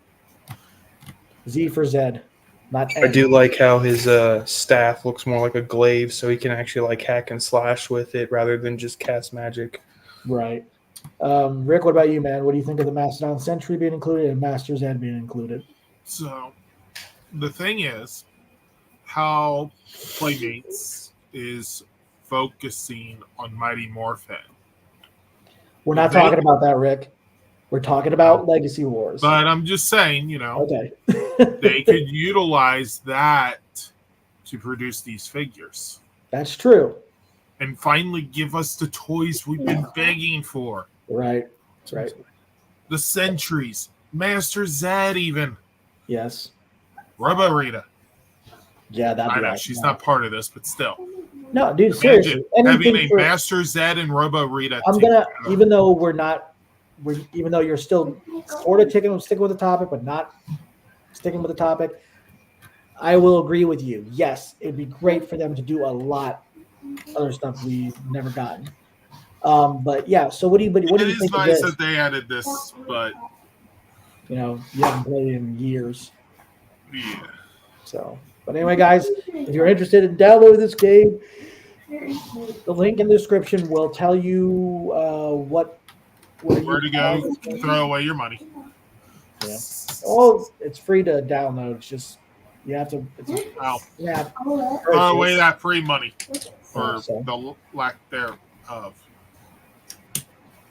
Speaker 1: Z for Zed, not N.
Speaker 2: I do like how his staff looks more like a glaive, so he can actually like hack and slash with it rather than just cast magic.
Speaker 1: Right. Rick, what about you, man? What do you think of the Mastodon Sentry being included and Master Zed being included?
Speaker 3: So, the thing is, how Playmates is focusing on Mighty Morphin.
Speaker 1: We're not talking about that, Rick. We're talking about Legacy Wars.
Speaker 3: But I'm just saying,
Speaker 1: Okay.
Speaker 3: they could utilize that to produce these figures.
Speaker 1: That's true.
Speaker 3: And finally give us the toys we've been begging for.
Speaker 1: Right. Right.
Speaker 3: The Sentries. Master Zed even.
Speaker 1: Yes.
Speaker 3: Robo Rita.
Speaker 1: Yeah,
Speaker 3: I know she's not part of this, but still.
Speaker 1: No, dude, seriously.
Speaker 3: Having a Master Zed and Robo Rita.
Speaker 1: I'm gonna, even though even though you're still sort of sticking with the topic, but not sticking with the topic, I will agree with you. Yes, it'd be great for them to do a lot other stuff we've never gotten. But yeah, so what do you think of this?
Speaker 3: It is nice that they added this, but
Speaker 1: you haven't played in years.
Speaker 3: Yeah.
Speaker 1: So, but anyway, guys, if you're interested in downloading this game, the link in the description will tell you where
Speaker 3: to go throw away your money.
Speaker 1: Yeah. Oh, it's free to download. It's just you have to.
Speaker 3: Throw away that free money, or the lack thereof.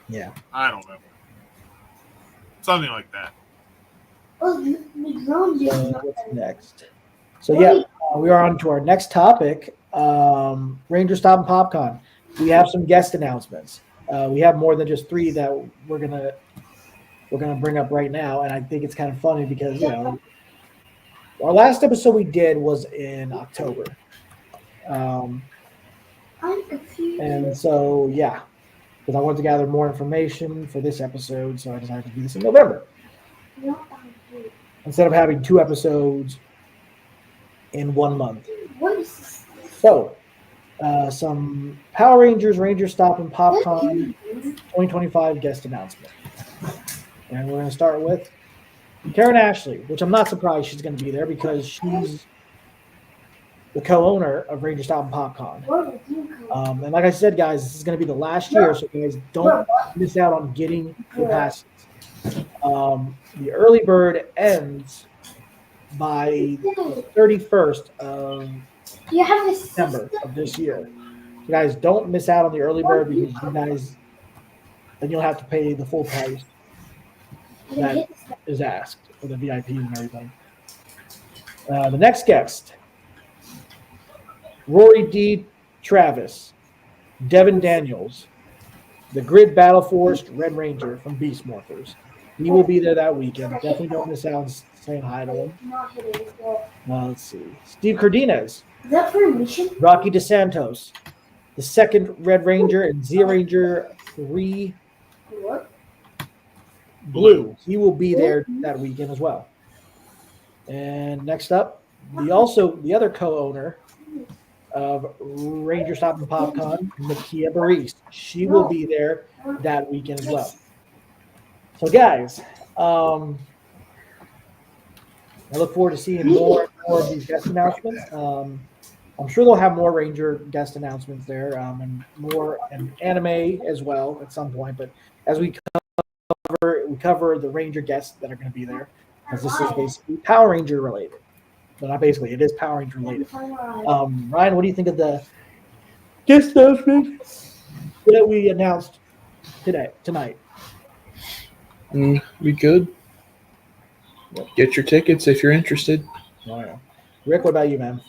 Speaker 1: Yeah.
Speaker 3: I don't know. Something like that.
Speaker 1: What's next? So yeah, we are on to our next topic. Ranger Stop and PopCon. We have some guest announcements. We have more than just 3 that we're gonna bring up right now, and I think it's kind of funny because our last episode we did was in October, and so yeah, because I wanted to gather more information for this episode, so I decided to do this in November instead of having 2 episodes in 1 month. So, some Power Rangers, Ranger Stop and PopCon 2025 guest announcement. And we're going to start with Karen Ashley, which I'm not surprised she's going to be there because she's the co-owner of Ranger Stop and PopCon. And like I said, guys, this is going to be the last year, so guys don't miss out on getting your passes. The early bird ends by the 31st of September of this year. So guys, don't miss out on the early bird because then you'll have to pay the full price that is asked for the VIPs and everything. The next guest, Rory D. Travis, Devin Daniels, the Grid Battle Force Red Ranger from Beast Morphers. He will be there that weekend. Definitely don't miss out on saying hi to him. Let's see. Steve Cardenas.
Speaker 9: Is that for a mission?
Speaker 1: Rocky DeSantos, the second Red Ranger and Z Ranger 3 Blue. He will be there that weekend as well. And next up, the other co-owner of Ranger Stop and PopCon, Nakia Baris. She will be there that weekend as well. So guys, I look forward to seeing more of these guest announcements. I'm sure they'll have more Ranger guest announcements there, and more and anime as well at some point. But as we come cover the Ranger guests that are going to be there, because this is basically Power Ranger related. But not basically, it is Power Ranger related. Ryan, what do you think of the guest announcement that we announced tonight?
Speaker 2: We good. Get your tickets if you're interested.
Speaker 1: Oh, yeah. Rick, what about you, man?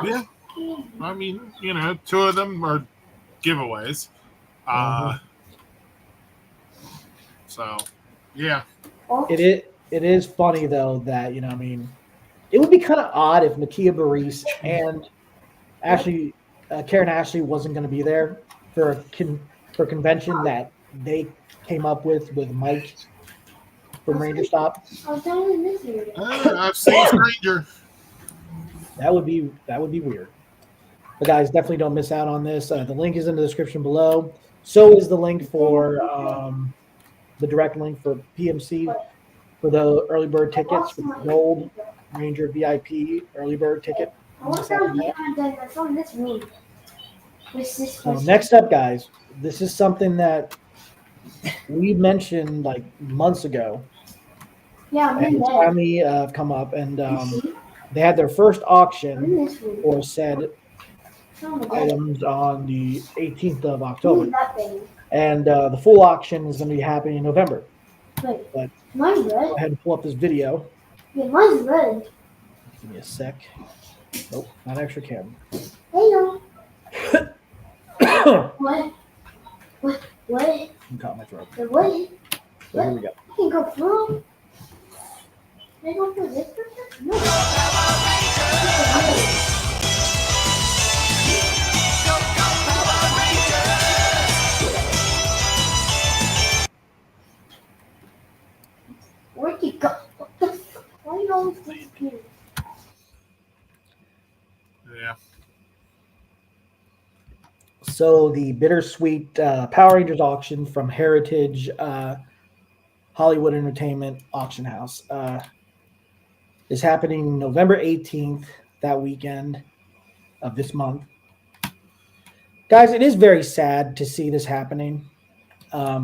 Speaker 3: Yeah. I mean, 2 of them are giveaways. So, yeah.
Speaker 1: It is funny though that it would be kind of odd if Nakia Baris and Karen Ashley wasn't going to be there for a convention that they came up with Mike from Ranger Stop.
Speaker 3: I've seen Stranger.
Speaker 1: That would be weird. But guys, definitely don't miss out on this. The link is in the description below. So is the link for the direct link for PMC for the early bird tickets, for the Gold Ranger VIP early bird ticket. So next up, guys, this is something that we mentioned like months ago. Yeah, and it's finally come up, and they had their first auction for said items on the 18th of October, and the full auction is going to be happening in November. But
Speaker 9: Mine's red.
Speaker 1: Go ahead and pull up this video.
Speaker 9: Yeah, mine's red.
Speaker 1: Give me a sec. Nope, not extra cam.
Speaker 9: Hey, no. What?
Speaker 1: I'm caught my throat.
Speaker 9: What?
Speaker 1: So here we go.
Speaker 9: I can go through. Can I go through this person? No. Where'd you go? What the fuck? Why are you always disappearing?
Speaker 3: Yeah.
Speaker 1: So the bittersweet Power Rangers auction from Heritage Hollywood Entertainment Auction House is happening November 18th, that weekend of this month. Guys, it is very sad to see this happening. A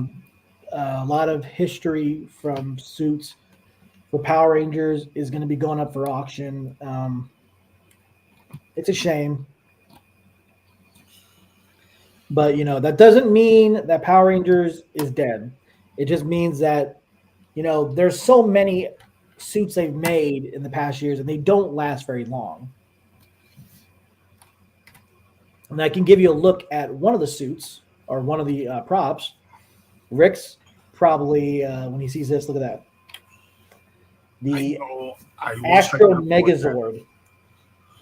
Speaker 1: lot of history from suits for Power Rangers is going to be going up for auction. It's a shame. But, that doesn't mean that Power Rangers is dead. It just means that, there's so many suits they've made in the past years, and they don't last very long. And I can give you a look at one of the suits, or one of the props. Rick's probably, when he sees this, look at that. The Astro Megazord.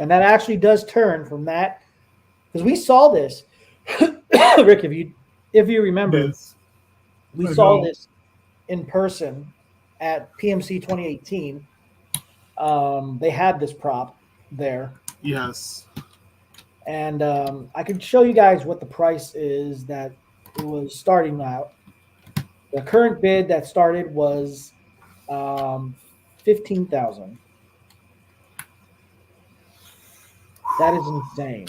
Speaker 1: And that actually does turn from that, because we saw this. Rick, if you remember,
Speaker 3: Yes.
Speaker 1: we saw this in person at PMC 2018. They had this prop there.
Speaker 3: Yes.
Speaker 1: And I could show you guys what the price is that it was starting out. The current bid that started was $15,000. That is insane.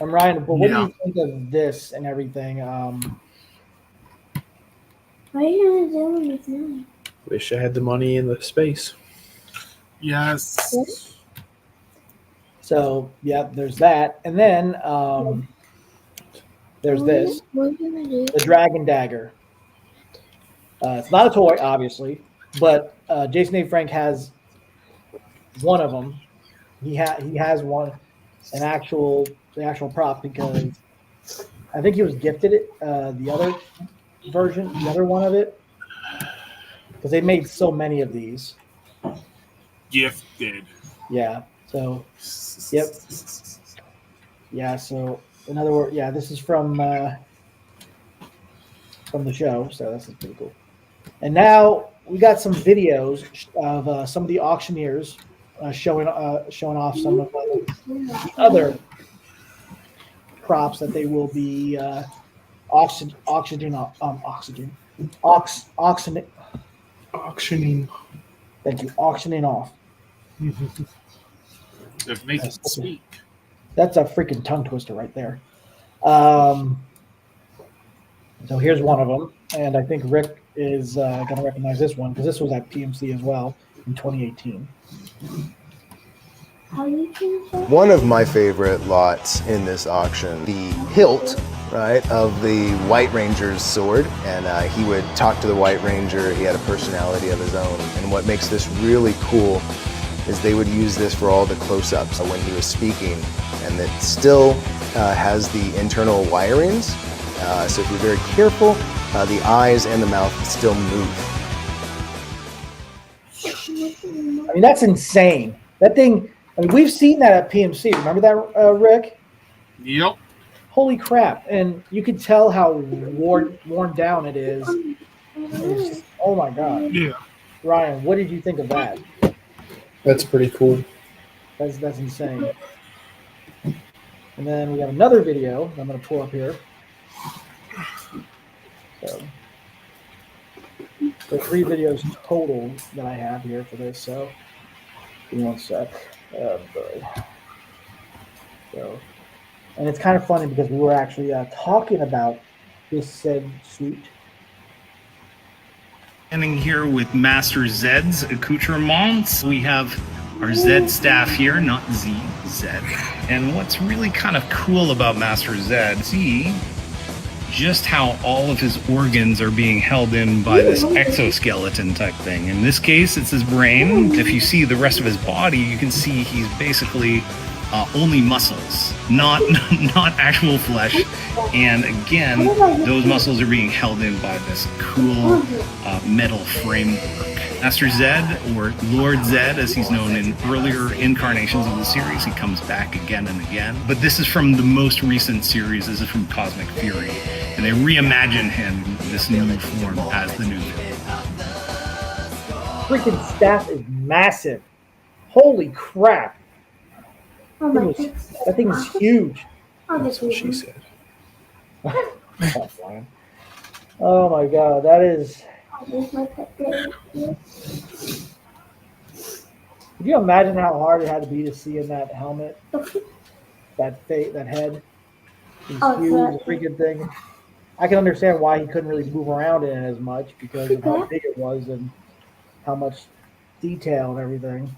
Speaker 1: I'm Ryan, but what do you think of this and everything?
Speaker 9: Why are you doing this now?
Speaker 2: Wish I had the money and the space.
Speaker 3: Yes.
Speaker 1: So, yeah, there's that. And then there's this, the Dragon Dagger. It's not a toy, obviously, but Jason A. Frank has one of them. He has one, the actual prop, because I think he was gifted it, the other version, the other one of it, because they made so many of these.
Speaker 3: Gifted.
Speaker 1: Yeah. So, yep. Yeah. So, in other words, yeah, this is from the show. So this is pretty cool. And now we got some videos of some of the auctioneers showing off some of the other props that they will be auctioning. Thank you. Auctioning off.
Speaker 3: If make it speak.
Speaker 1: That's a freaking tongue twister right there. So here's one of them. And I think Rick is going to recognize this one because this was at PMC as well in 2018.
Speaker 10: One of my favorite lots in this auction, the hilt, right, of the White Ranger's sword. And he would talk to the White Ranger. He had a personality of his own. And what makes this really cool is they would use this for all the close-ups when he was speaking. And it still has the internal wirings. So if you're very careful, the eyes and the mouth still move.
Speaker 1: I mean, that's insane. That thing, I mean, we've seen that at PMC. Remember that, Rick?
Speaker 3: Yep.
Speaker 1: Holy crap. And you can tell how worn down it is. It's just, oh my God.
Speaker 3: Yeah.
Speaker 1: Ryan, what did you think of that?
Speaker 2: That's pretty cool.
Speaker 1: That's insane. And then we have another video I'm going to pull up here. So, there are 3 videos total that I have here for this. So, give me one sec. Oh, boy. So, and it's kind of funny because we were actually talking about this said suit.
Speaker 11: Standing here with Master Zed's accoutrements. We have our Zed staff here, not Z, Zed. And what's really kind of cool about Master Zed, see just how all of his organs are being held in by this exoskeleton type thing. In this case, it's his brain. If you see the rest of his body, you can see he's basically only muscles, not actual flesh. And again, those muscles are being held in by this cool metal framework. Master Zed, or Lord Zed, as he's known in earlier incarnations of the series, he comes back again and again. But this is from the most recent series. This is from Cosmic Fury. And they reimagine him in this new form as the new villain.
Speaker 1: Freaking staff is massive. Holy crap. That thing is huge.
Speaker 2: That's what she said.
Speaker 1: Oh my God, that is. Could you imagine how hard it had to be to see in that helmet? That head. This huge freaking thing. I can understand why he couldn't really move around in it as much because of how big it was and how much detail and everything.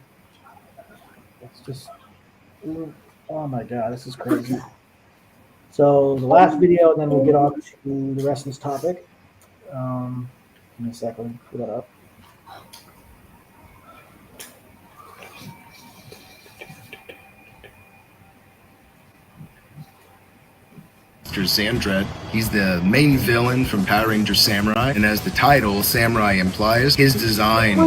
Speaker 1: It's just, oh my God, this is crazy. So the last video, and then we'll get on to the rest of this topic. Give me a second, put that up.
Speaker 12: Mr. Xandred. He's the main villain from Power Ranger Samurai, and as the title Samurai implies, his design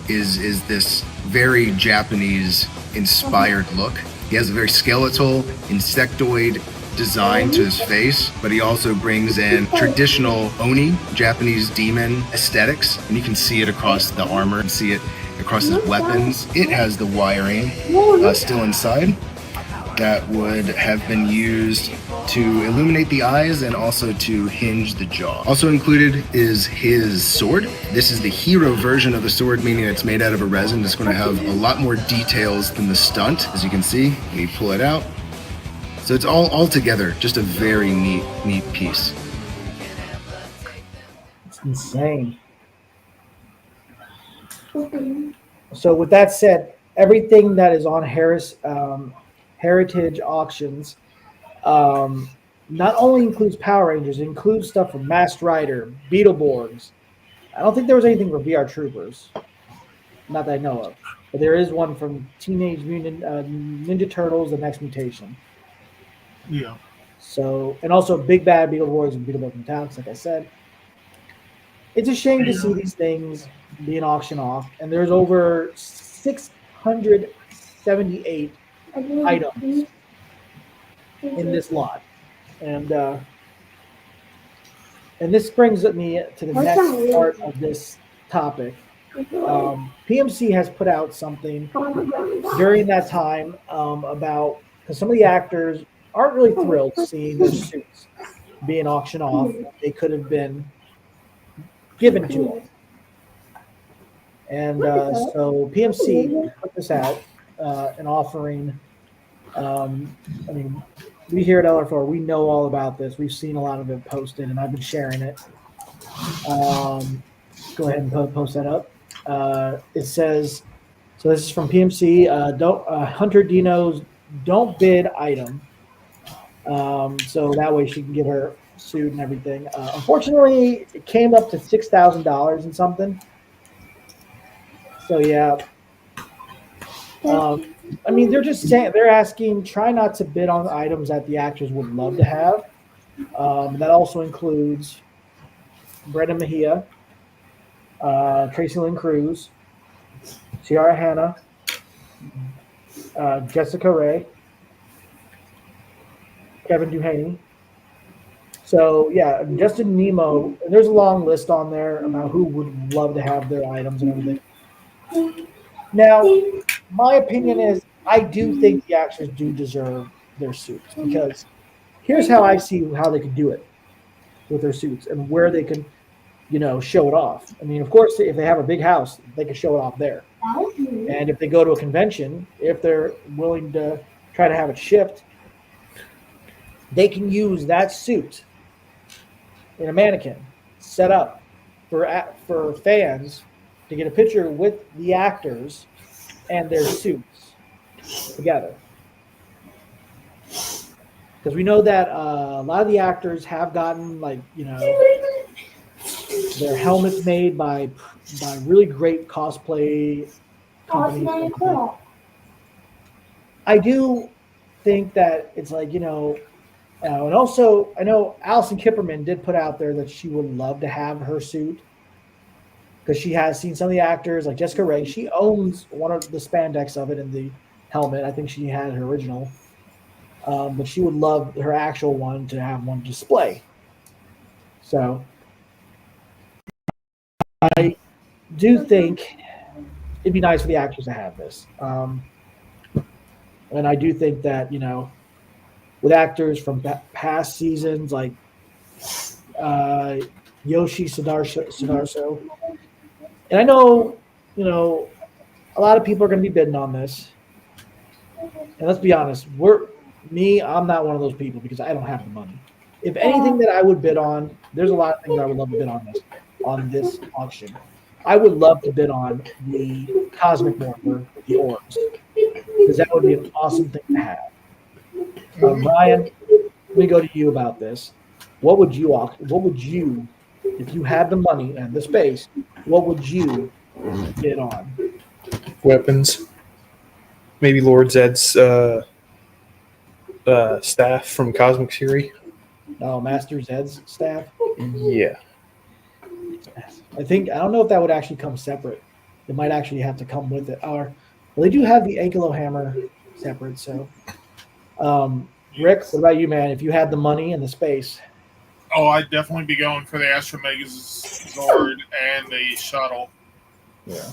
Speaker 12: is this very Japanese inspired look. He has a very skeletal, insectoid design to his face, but he also brings in traditional Oni, Japanese demon aesthetics, and you can see it across the armor and see it across his weapons. It has the wiring still inside that would have been used to illuminate the eyes and also to hinge the jaw. Also included is his sword. This is the hero version of the sword, meaning it's made out of a resin. It's going to have a lot more details than the stunt. As you can see, we pull it out. So it's all together, just a very neat piece.
Speaker 1: It's insane. So with that said, everything that is on Heritage Auctions not only includes Power Rangers, it includes stuff from Masked Rider, Beetleborgs. I don't think there was anything for VR Troopers, not that I know of, but there is one from Teenage Mutant Ninja Turtles: The Next Mutation.
Speaker 3: Yeah.
Speaker 1: So, and also Big Bad Beetleborgs and Beetleborg Metallics, like I said. It's a shame to see these things being auctioned off, and there's over 678 items in this lot, and this brings me to the next part of this topic. PMC has put out something during that time about, because some of the actors aren't really thrilled seeing their suits being auctioned off. They could have been given to them, and so PMC put this out, an offering. I mean, we here at LR4, we know all about this. We've seen a lot of it posted, and I've been sharing it. Go ahead and post that up. It says, so this is from PMC. Don't Hunter Dino's don't bid item. So that way she can get her suit and everything. Unfortunately, it came up to $6,000 and something. So yeah, I mean they're just saying they're asking try not to bid on items that the actors would love to have. That also includes Brenda Mejia, Tracy Lynn Cruz, Ciara Hanna, Jessica Ray, Kevin Duhaney. So yeah, Justin Nemo. There's a long list on there about who would love to have their items and everything. Now, my opinion is I do think the actors do deserve their suits because here's how I see how they could do it with their suits and where they can, show it off. I mean, of course, if they have a big house, they can show it off there. And if they go to a convention, if they're willing to try to have it shipped, they can use that suit in a mannequin set up for fans to get a picture with the actors and their suits together. Because we know that a lot of the actors have gotten their helmets made by really great cosplay companies. I do think that it's and also I know Allison Kipperman did put out there that she would love to have her suit because she has seen some of the actors like Jessica Ray. She owns one of the spandex of it in the helmet. I think she had her original, but she would love her actual one to have one display. So I do think it'd be nice for the actors to have this. And I do think that, with actors from past seasons like Yoshi Sudarso, and I know, a lot of people are going to be bidding on this. And let's be honest, I'm not one of those people because I don't have the money. If anything that I would bid on, there's a lot of things I would love to bid on this auction. I would love to bid on the Cosmic Morpher, the orbs, because that would be an awesome thing to have. Ryan, let me go to you about this. What would you, if you had the money and the space, what would you bid on?
Speaker 2: Weapons. Maybe Lord Zed's staff from Cosmic Fury.
Speaker 1: Oh, Master Zed's staff?
Speaker 2: Yeah.
Speaker 1: I don't know if that would actually come separate. It might actually have to come with it. Well, they do have the Ankelo hammer separate. So, Rick, what about you, man? If you had the money and the space.
Speaker 3: Oh, I'd definitely be going for the Astro Megazord and the shuttle.
Speaker 1: Yeah.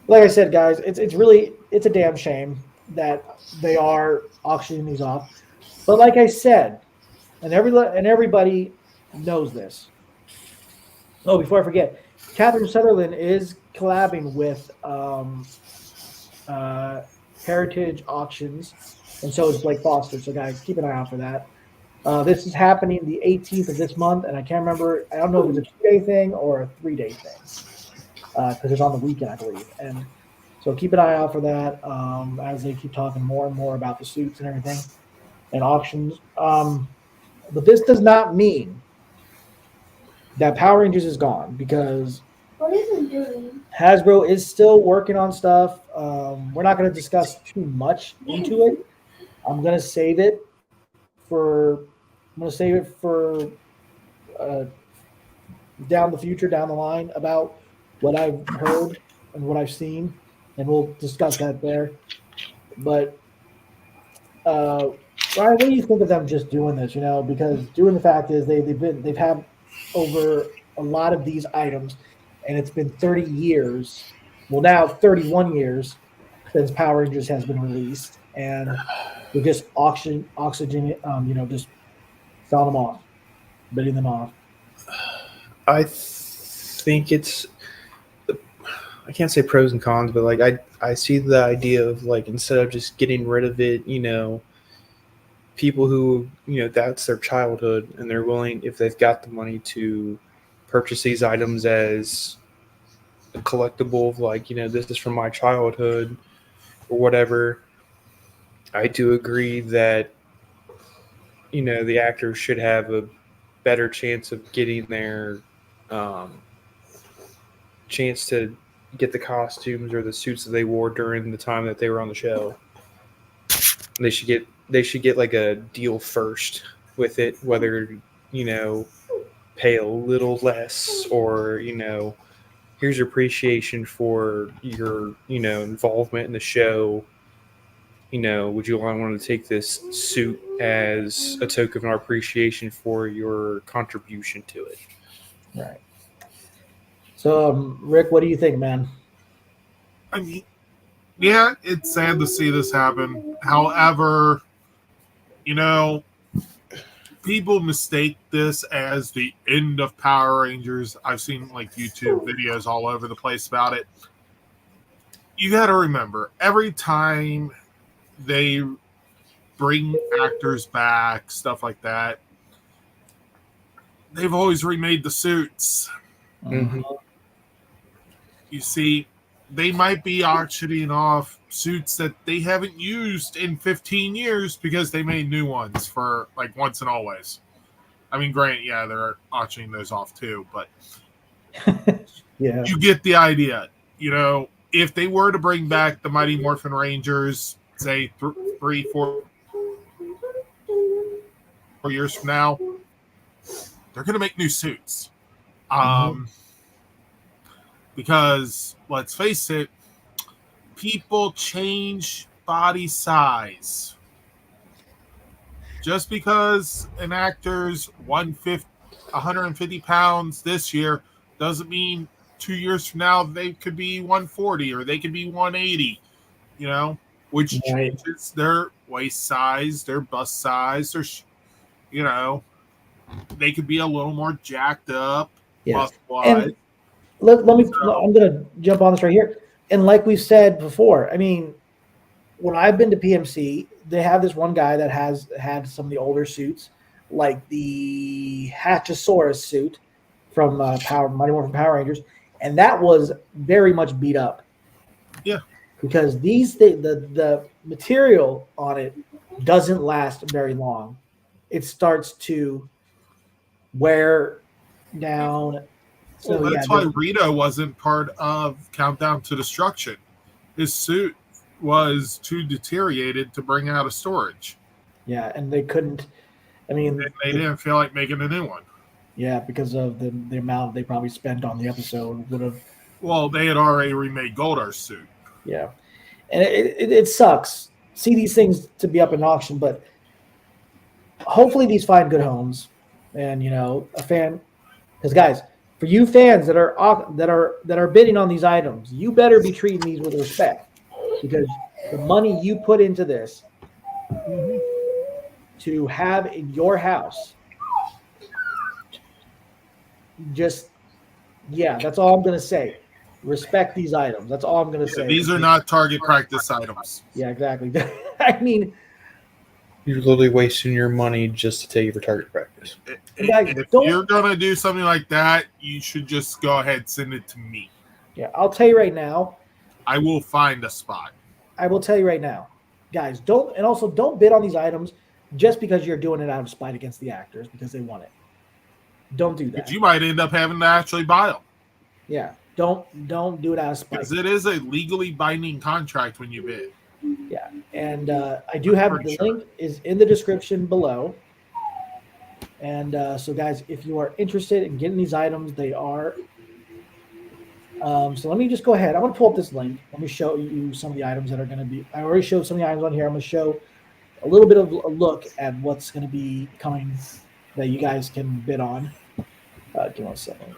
Speaker 1: Like I said, guys, it's a damn shame that they are auctioning these off. But like I said, and everybody knows this. Oh, before I forget, Catherine Sutherland is collabing with Heritage Auctions, and so is Blake Foster. So, guys, keep an eye out for that. This is happening the 18th of this month, and I can't remember. I don't know if it's a 2-day thing or a 3-day thing because it's on the weekend, I believe. And so keep an eye out for that as they keep talking more and more about the suits and everything and auctions. But this does not mean that Power Rangers is gone because
Speaker 9: What is it doing?
Speaker 1: Hasbro is still working on stuff. We're not going to discuss too much into it. I'm going to save it for down the line about what I've heard and what I've seen, and we'll discuss that there. But Ryan, what do you think of them just doing this? Because the fact is they've had over a lot of these items, and it's been 30 years. Well, now 31 years since Power Rangers has been released, and they're just just selling them off, bidding them off.
Speaker 2: I think it's, I can't say pros and cons, but I see the idea of instead of just getting rid of it, people who, that's their childhood, and they're willing, if they've got the money, to purchase these items as a collectible of, like, this is from my childhood or whatever. I do agree that, the actors should have a better chance of getting their chance to get the costumes or the suits that they wore during the time that they were on the show. They should get like a deal first with it, whether, pay a little less, or, here's appreciation for your, involvement in the show. Would you want to take this suit as a token of our appreciation for your contribution to it?
Speaker 1: Right. So, Rick, what do you think, man?
Speaker 3: I mean, yeah, it's sad to see this happen. However, people mistake this as the end of Power Rangers. I've seen like YouTube videos all over the place about it. You got to remember, every time they bring actors back, stuff like that, they've always remade the suits.
Speaker 2: Mm-hmm.
Speaker 3: You see, they might be auctioning off suits that they haven't used in 15 years because they made new ones for like once and always. I mean, granted, yeah, they're auctioning those off too, but
Speaker 1: Yeah,
Speaker 3: you get the idea. If they were to bring back the Mighty Morphin Rangers, say 3-4 years from now, they're going to make new suits. Because, let's face it, people change body size. Just because an actor's 150 pounds this year doesn't mean 2 years from now they could be 140 or they could be 180, which changes their waist size, their bust size, they could be a little more jacked up.
Speaker 1: Yes.
Speaker 3: Muscle-wise.
Speaker 1: And let me. I'm going to jump on this right here. And like we said before, I mean, when I've been to PMC, they have this one guy that has had some of the older suits, like the Hatchosaurus suit from Mighty Morphin Power Rangers, and that was very much beat up.
Speaker 3: Yeah,
Speaker 1: because the material on it doesn't last very long. It starts to wear down. So
Speaker 3: well, that's why Rito wasn't part of Countdown to Destruction. His suit was too deteriorated to bring out of storage.
Speaker 1: Yeah, and they couldn't. I mean,
Speaker 3: they didn't feel like making a new one.
Speaker 1: Yeah, because of the amount they probably spent on the episode would have.
Speaker 3: Well, they had already remade Goldar's suit.
Speaker 1: Yeah, and it sucks. See these things to be up in auction, but hopefully these find good homes. And a fan, because guys, for you fans that are bidding on these items, you better be treating these with respect, because the money you put into this to have in your house, that's all I'm going to say. Respect these items. That's all I'm going to say.
Speaker 3: These are not target practice items.
Speaker 1: Yeah, exactly. I mean,
Speaker 2: you're literally wasting your money just to take it for target practice.
Speaker 3: If you're going to do something like that, you should just go ahead and send it to me.
Speaker 1: Yeah, I'll tell you right now.
Speaker 3: I will find a spot.
Speaker 1: I will tell you right now. Guys, don't bid on these items just because you're doing it out of spite against the actors because they want it. Don't do that.
Speaker 3: Because you might end up having to actually buy them.
Speaker 1: Yeah, don't do it out of spite.
Speaker 3: Because it is a legally binding contract when you bid.
Speaker 1: Yeah, and I do have the link is in the description below. And so, guys, if you are interested in getting these items, they are. So let me just go ahead. I'm going to pull up this link. Let me show you some of the items that are going to be. I already showed some of the items on here. I'm going to show a little bit of a look at what's going to be coming that you guys can bid on. Give me 1 second.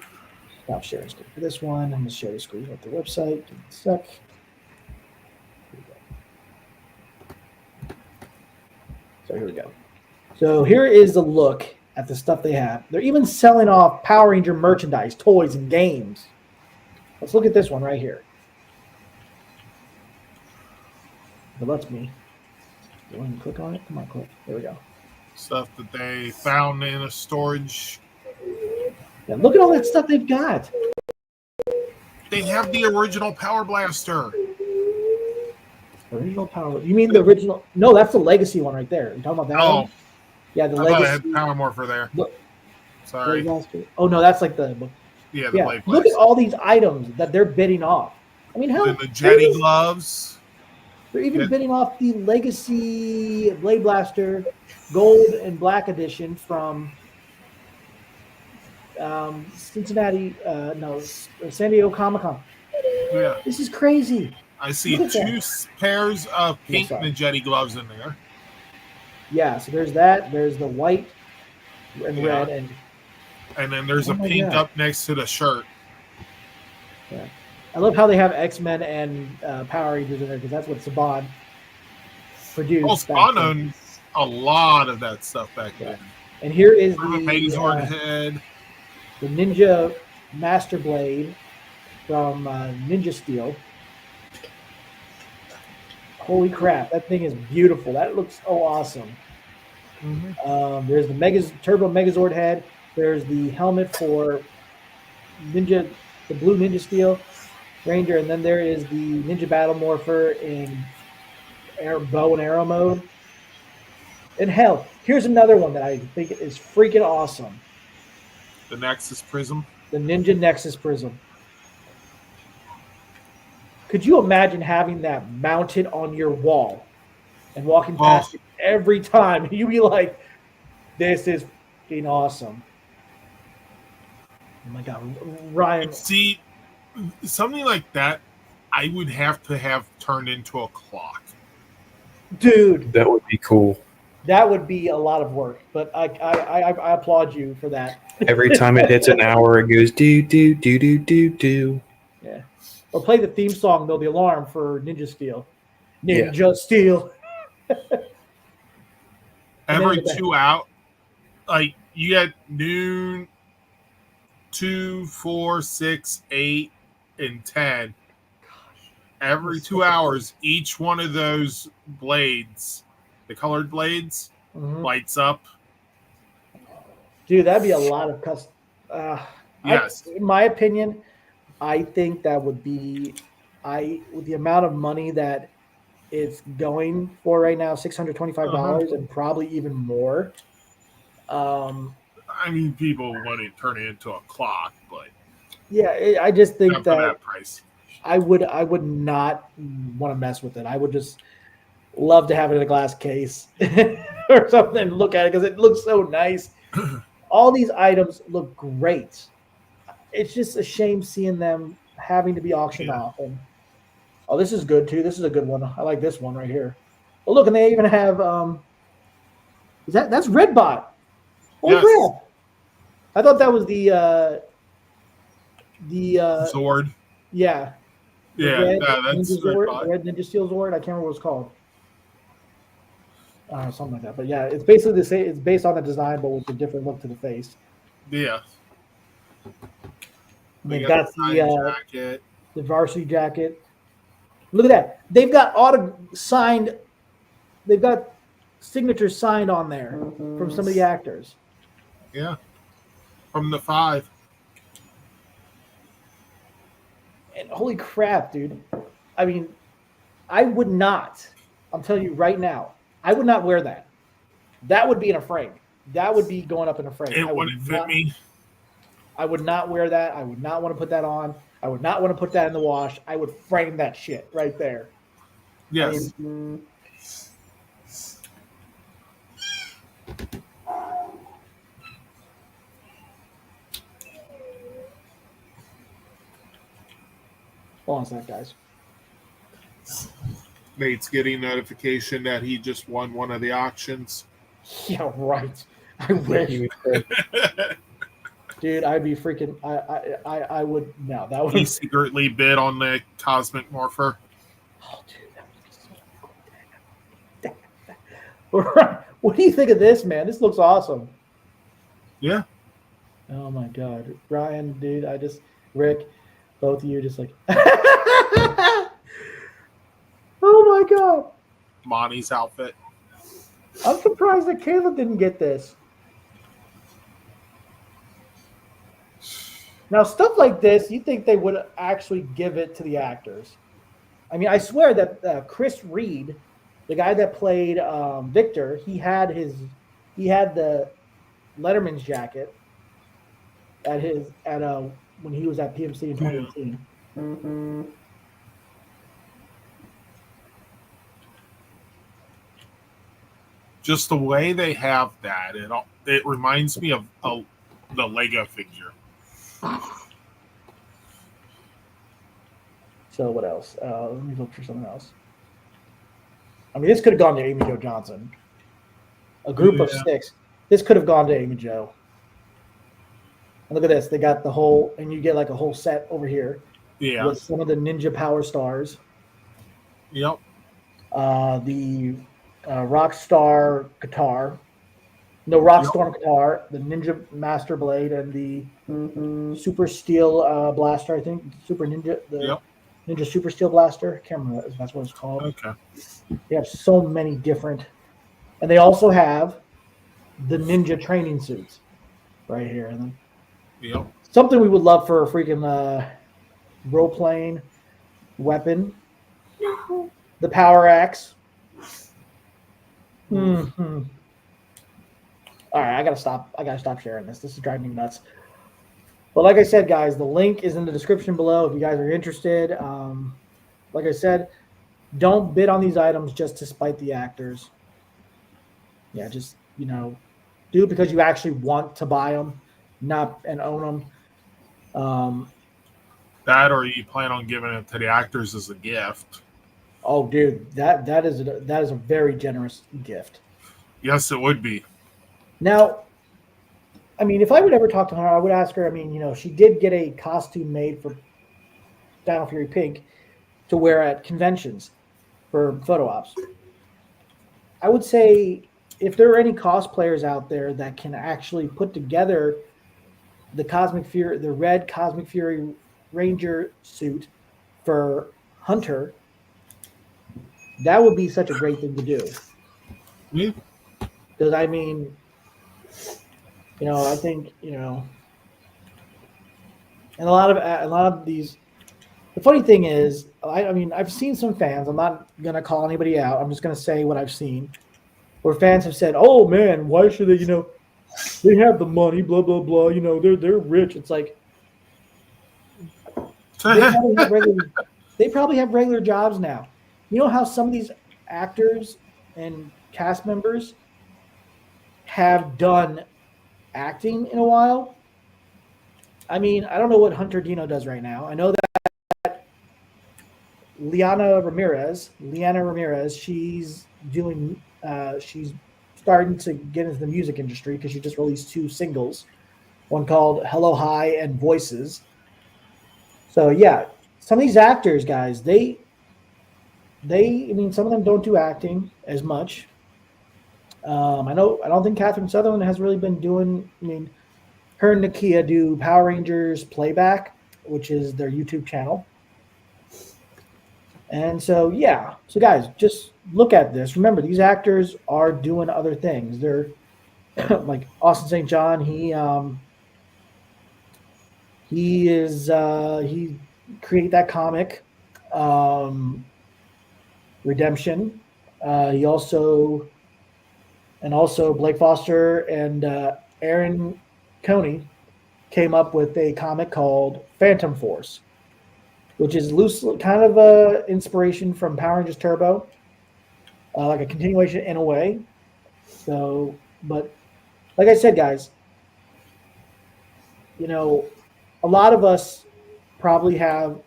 Speaker 1: Stop sharing screen for this one. I'm going to share the screen with the website. Give me a sec. So here we go. So here is the look at the stuff they have. They're even selling off Power Ranger merchandise, toys, and games. Let's look at this one right here. If it lets me. Go ahead and click on it. Come on, click. There we go.
Speaker 3: Stuff that they found in a storage.
Speaker 1: Yeah, look at all that stuff they've got.
Speaker 3: They have the original Power Blaster.
Speaker 1: Original Power. You mean the original? No, that's the Legacy one right there. You talking about that one? Yeah, the
Speaker 3: I thought I
Speaker 1: Legacy.
Speaker 3: had Power Morpher there.
Speaker 1: Look,
Speaker 3: sorry.
Speaker 1: Blade Blaster. Oh no, that's like the.
Speaker 3: Yeah, the Blade
Speaker 1: Look
Speaker 3: Blaster.
Speaker 1: at all these items that they're bidding off. I mean, how?
Speaker 3: And the Jetty gloves.
Speaker 1: They're even bidding off the Legacy Blade Blaster Gold and Black Edition from Cincinnati. No, San Diego Comic-Con.
Speaker 3: Yeah.
Speaker 1: This is crazy.
Speaker 3: I see two pairs of pink Jetty gloves in there.
Speaker 1: Yeah, so there's that. There's the white and red,
Speaker 3: and then there's a pink up next to the shirt.
Speaker 1: Yeah, I love how they have X-Men and Power Rangers in there because that's what Saban produced.
Speaker 3: Oh, Saban owned a lot of that stuff back then.
Speaker 1: And here is
Speaker 3: Megazord head,
Speaker 1: the Ninja Master Blade from Ninja Steel. Holy crap, that thing is beautiful. That looks so awesome.
Speaker 3: Mm-hmm.
Speaker 1: There's the Turbo Megazord head. There's the helmet for the blue Ninja Steel Ranger, and then there is the Ninja Battle Morpher in bow and arrow mode. And hell, here's another one that I think is freaking awesome.
Speaker 3: The Nexus Prism.
Speaker 1: The Ninja Nexus Prism. Could you imagine having that mounted on your wall and walking past it every time? You'd be like, this is fucking awesome. Oh my God, Ryan.
Speaker 3: See, something like that, I would have to have turned into a clock.
Speaker 1: Dude.
Speaker 2: That would be cool.
Speaker 1: That would be a lot of work, but I applaud you for that.
Speaker 2: Every time it hits an hour, it goes do, do, do, do, do, do.
Speaker 1: Yeah. Or play the theme song, though, the alarm for Ninja Steel. Ninja Steel.
Speaker 3: Every 2 hours, like you get noon, 2, 4, 6, 8, and 10. Every 2 hours, each one of those blades, the colored blades, lights up.
Speaker 1: Dude, that'd be a lot of custom.
Speaker 3: Yes.
Speaker 1: In my opinion, I think that would be, with the amount of money that it's going for right now, $625 and probably even more.
Speaker 3: I mean, people want to turn it into a clock, but
Speaker 1: yeah, I just think
Speaker 3: that price.
Speaker 1: I would not want to mess with it. I would just love to have it in a glass case or something and look at it because it looks so nice. All these items look great. It's just a shame seeing them having to be auctioned off. And oh, this is good too. This is a good one. I like this one right here. Oh, look, and they even have that's Redbot. Holy crap! I thought that was the
Speaker 3: Zord.
Speaker 1: Yeah.
Speaker 3: Yeah,
Speaker 1: Ninja
Speaker 3: that's
Speaker 1: Zord, Red Ninja Steel Zord. I can't remember what it's called. Something like that. But yeah, it's basically the same. It's based on the design, but with a different look to the face.
Speaker 3: Yeah.
Speaker 1: They got the varsity jacket. Look at that. They've got signed. They've got signatures signed on there from some of the actors.
Speaker 3: Yeah. From the 5.
Speaker 1: And holy crap, dude. I mean, I would not. I'm telling you right now, I would not wear that. That would be in a frame. That would be going up in a frame.
Speaker 3: It wouldn't fit me.
Speaker 1: I would not wear that. I would not want to put that on. I would not want to put that in the wash. I would frame that shit right there.
Speaker 3: Yes.
Speaker 1: Hold on a sec, guys.
Speaker 3: Nate's getting notification that he just won one of the auctions.
Speaker 1: Yeah, right. I wish. Dude, I'd be freaking. I would. No, that would.
Speaker 3: He secretly bid on the Cosmic Morpher.
Speaker 1: Oh, dude, that would be so. What do you think of this, man? This looks awesome.
Speaker 3: Yeah.
Speaker 1: Oh my God, Ryan, dude, Rick, both of you just like. Oh my God.
Speaker 3: Monty's outfit.
Speaker 1: I'm surprised that Caleb didn't get this. Now, stuff like this, you think they would actually give it to the actors? I mean, I swear that Chris Reed, the guy that played Victor, he had the Letterman's jacket at when he was at PMC in 2018.
Speaker 4: Mm-hmm.
Speaker 3: Just the way they have that, it reminds me of the Lego figure.
Speaker 1: So what else? Let me look for something else. I mean, this could have gone to Amy Jo Johnson. A group of 6. This could have gone to Amy Jo. And look at this. They got the whole, and you get like a whole set over here.
Speaker 3: Yeah.
Speaker 1: With some of the Ninja Power Stars.
Speaker 3: Yep.
Speaker 1: The Rockstar guitar. No, Rockstorm guitar. The Ninja Master Blade and the Super Steel Blaster, I think. Super Ninja. The Ninja Super Steel Blaster. I can't remember if that's what it's called.
Speaker 3: Okay.
Speaker 1: They have so many different. And they also have the Ninja training suits right here. And then something we would love for a freaking role-playing weapon.
Speaker 7: No.
Speaker 1: The Power Axe. Mm-hmm. All right, I gotta stop sharing this. This is driving me nuts. But like I said, guys, the link is in the description below if you guys are interested. Like I said, don't bid on these items just to spite the actors. Yeah, just do it because you actually want to buy them, not and own them.
Speaker 3: That, or you plan on giving it to the actors as a gift?
Speaker 1: Oh, dude, that is a very generous gift.
Speaker 3: Yes, it would be.
Speaker 1: Now, I mean, if I would ever talk to her, I would ask her. I mean, she did get a costume made for Dino Fury Pink to wear at conventions for photo ops. I would say if there are any cosplayers out there that can actually put together the red Cosmic Fury Ranger suit for Hunter, that would be such a great thing to do.
Speaker 3: Yeah.
Speaker 1: Because I mean, I think and a lot of these. The funny thing is, I mean, I've seen some fans. I'm not gonna call anybody out. I'm just gonna say what I've seen, where fans have said, "Oh man, why should they? They have the money, blah blah blah. They're rich." It's like they probably have regular jobs now. You know how some of these actors and cast members have done acting in a while? I mean, I don't know what Hunter Dino does right now. I know that Liana Ramirez, she's starting to get into the music industry because she just released 2 singles, one called Hello High and Voices. So yeah, some of these actors, guys, I mean, some of them don't do acting as much. I don't think Catherine Sutherland has really been doing. I mean, her and Nakia do Power Rangers Playback, which is their YouTube channel. And so, yeah. So, guys, just look at this. Remember, these actors are doing other things. They're like Austin St. John. He created that comic, Redemption. He also Blake Foster and Aaron Coney came up with a comic called Phantom Force, which is loosely kind of a inspiration from Power Rangers Turbo, like a continuation in a way. So, but like I said, guys, a lot of us probably have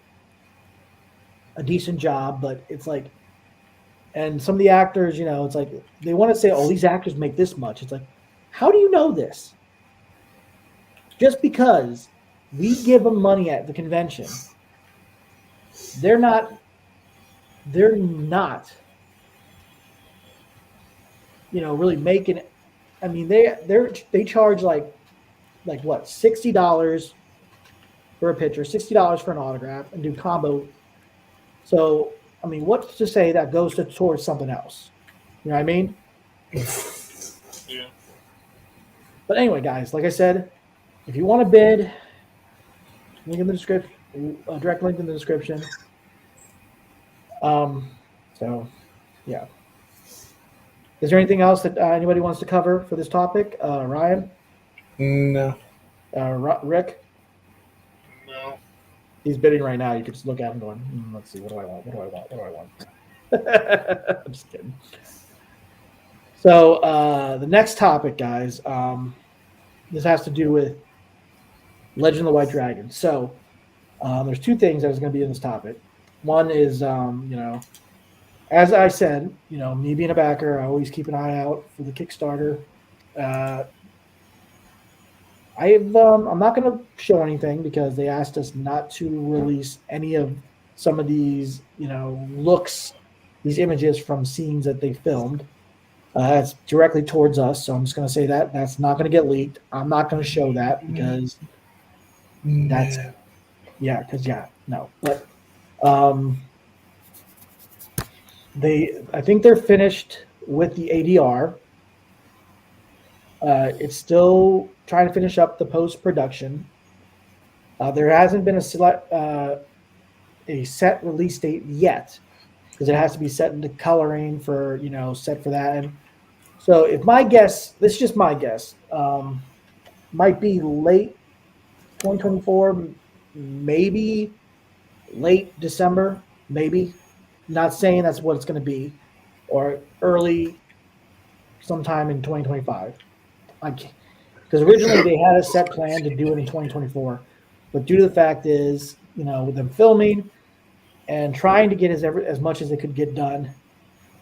Speaker 1: a decent job, but it's like, and some of the actors, it's like they want to say, "Oh, these actors make this much." It's like, how do you know this? Just because we give them money at the convention, they're not, really making it. I mean, they charge like what, $60 for a picture, $60 for an autograph, and do combo. So, I mean, what's to say that goes towards something else? You know what I mean?
Speaker 3: Yeah.
Speaker 1: But anyway, guys, like I said, if you want to bid, link in the description, direct link in the description. So, yeah. Is there anything else that anybody wants to cover for this topic? Ryan?
Speaker 2: No.
Speaker 1: Rick?
Speaker 3: No.
Speaker 1: He's bidding right now. You can just look at him going, let's see, what do I want? What do I want? What do I want? I'm just kidding. So the next topic, guys, this has to do with Legend of the White Dragon. So there's two things that is going to be in this topic. One is, as I said, me being a backer, I always keep an eye out for the Kickstarter. I'm not going to show anything because they asked us not to release any of some of these, looks, these images from scenes that they filmed. It's directly towards us, so I'm just going to say that that's not going to get leaked. I'm not going to show that because that's no. But I think they're finished with the ADR. It's still trying to finish up the post-production. There hasn't been a set release date yet because it has to be set into coloring for, set for that. And so if my guess, this is just my guess, might be late 2024, maybe late December, maybe. Not saying that's what it's going to be, or early sometime in 2025. Because originally they had a set plan to do it in 2024, but due to the fact is, with them filming and trying to get as much as they could get done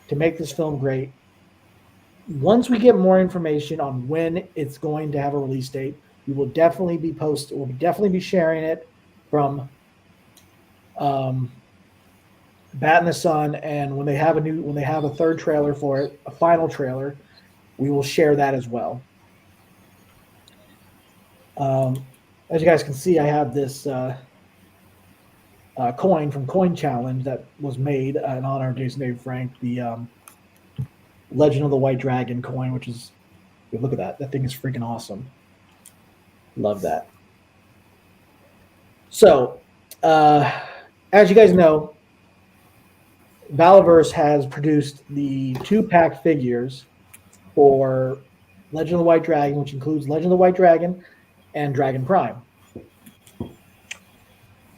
Speaker 1: to make this film great, once we get more information on when it's going to have a release date, we will definitely be We'll definitely be sharing it from Bat in the Sun, and when they have a third trailer for it, a final trailer, we will share that as well. As you guys can see, I have this coin from Coin Challenge that was made in honor of Jason David Frank, the Legend of the White Dragon coin, which is, look at that. That thing is freaking awesome. Love that. So, as you guys know, Valaverse has produced the 2-pack figures for Legend of the White Dragon, which includes Legend of the White Dragon and Dragon Prime.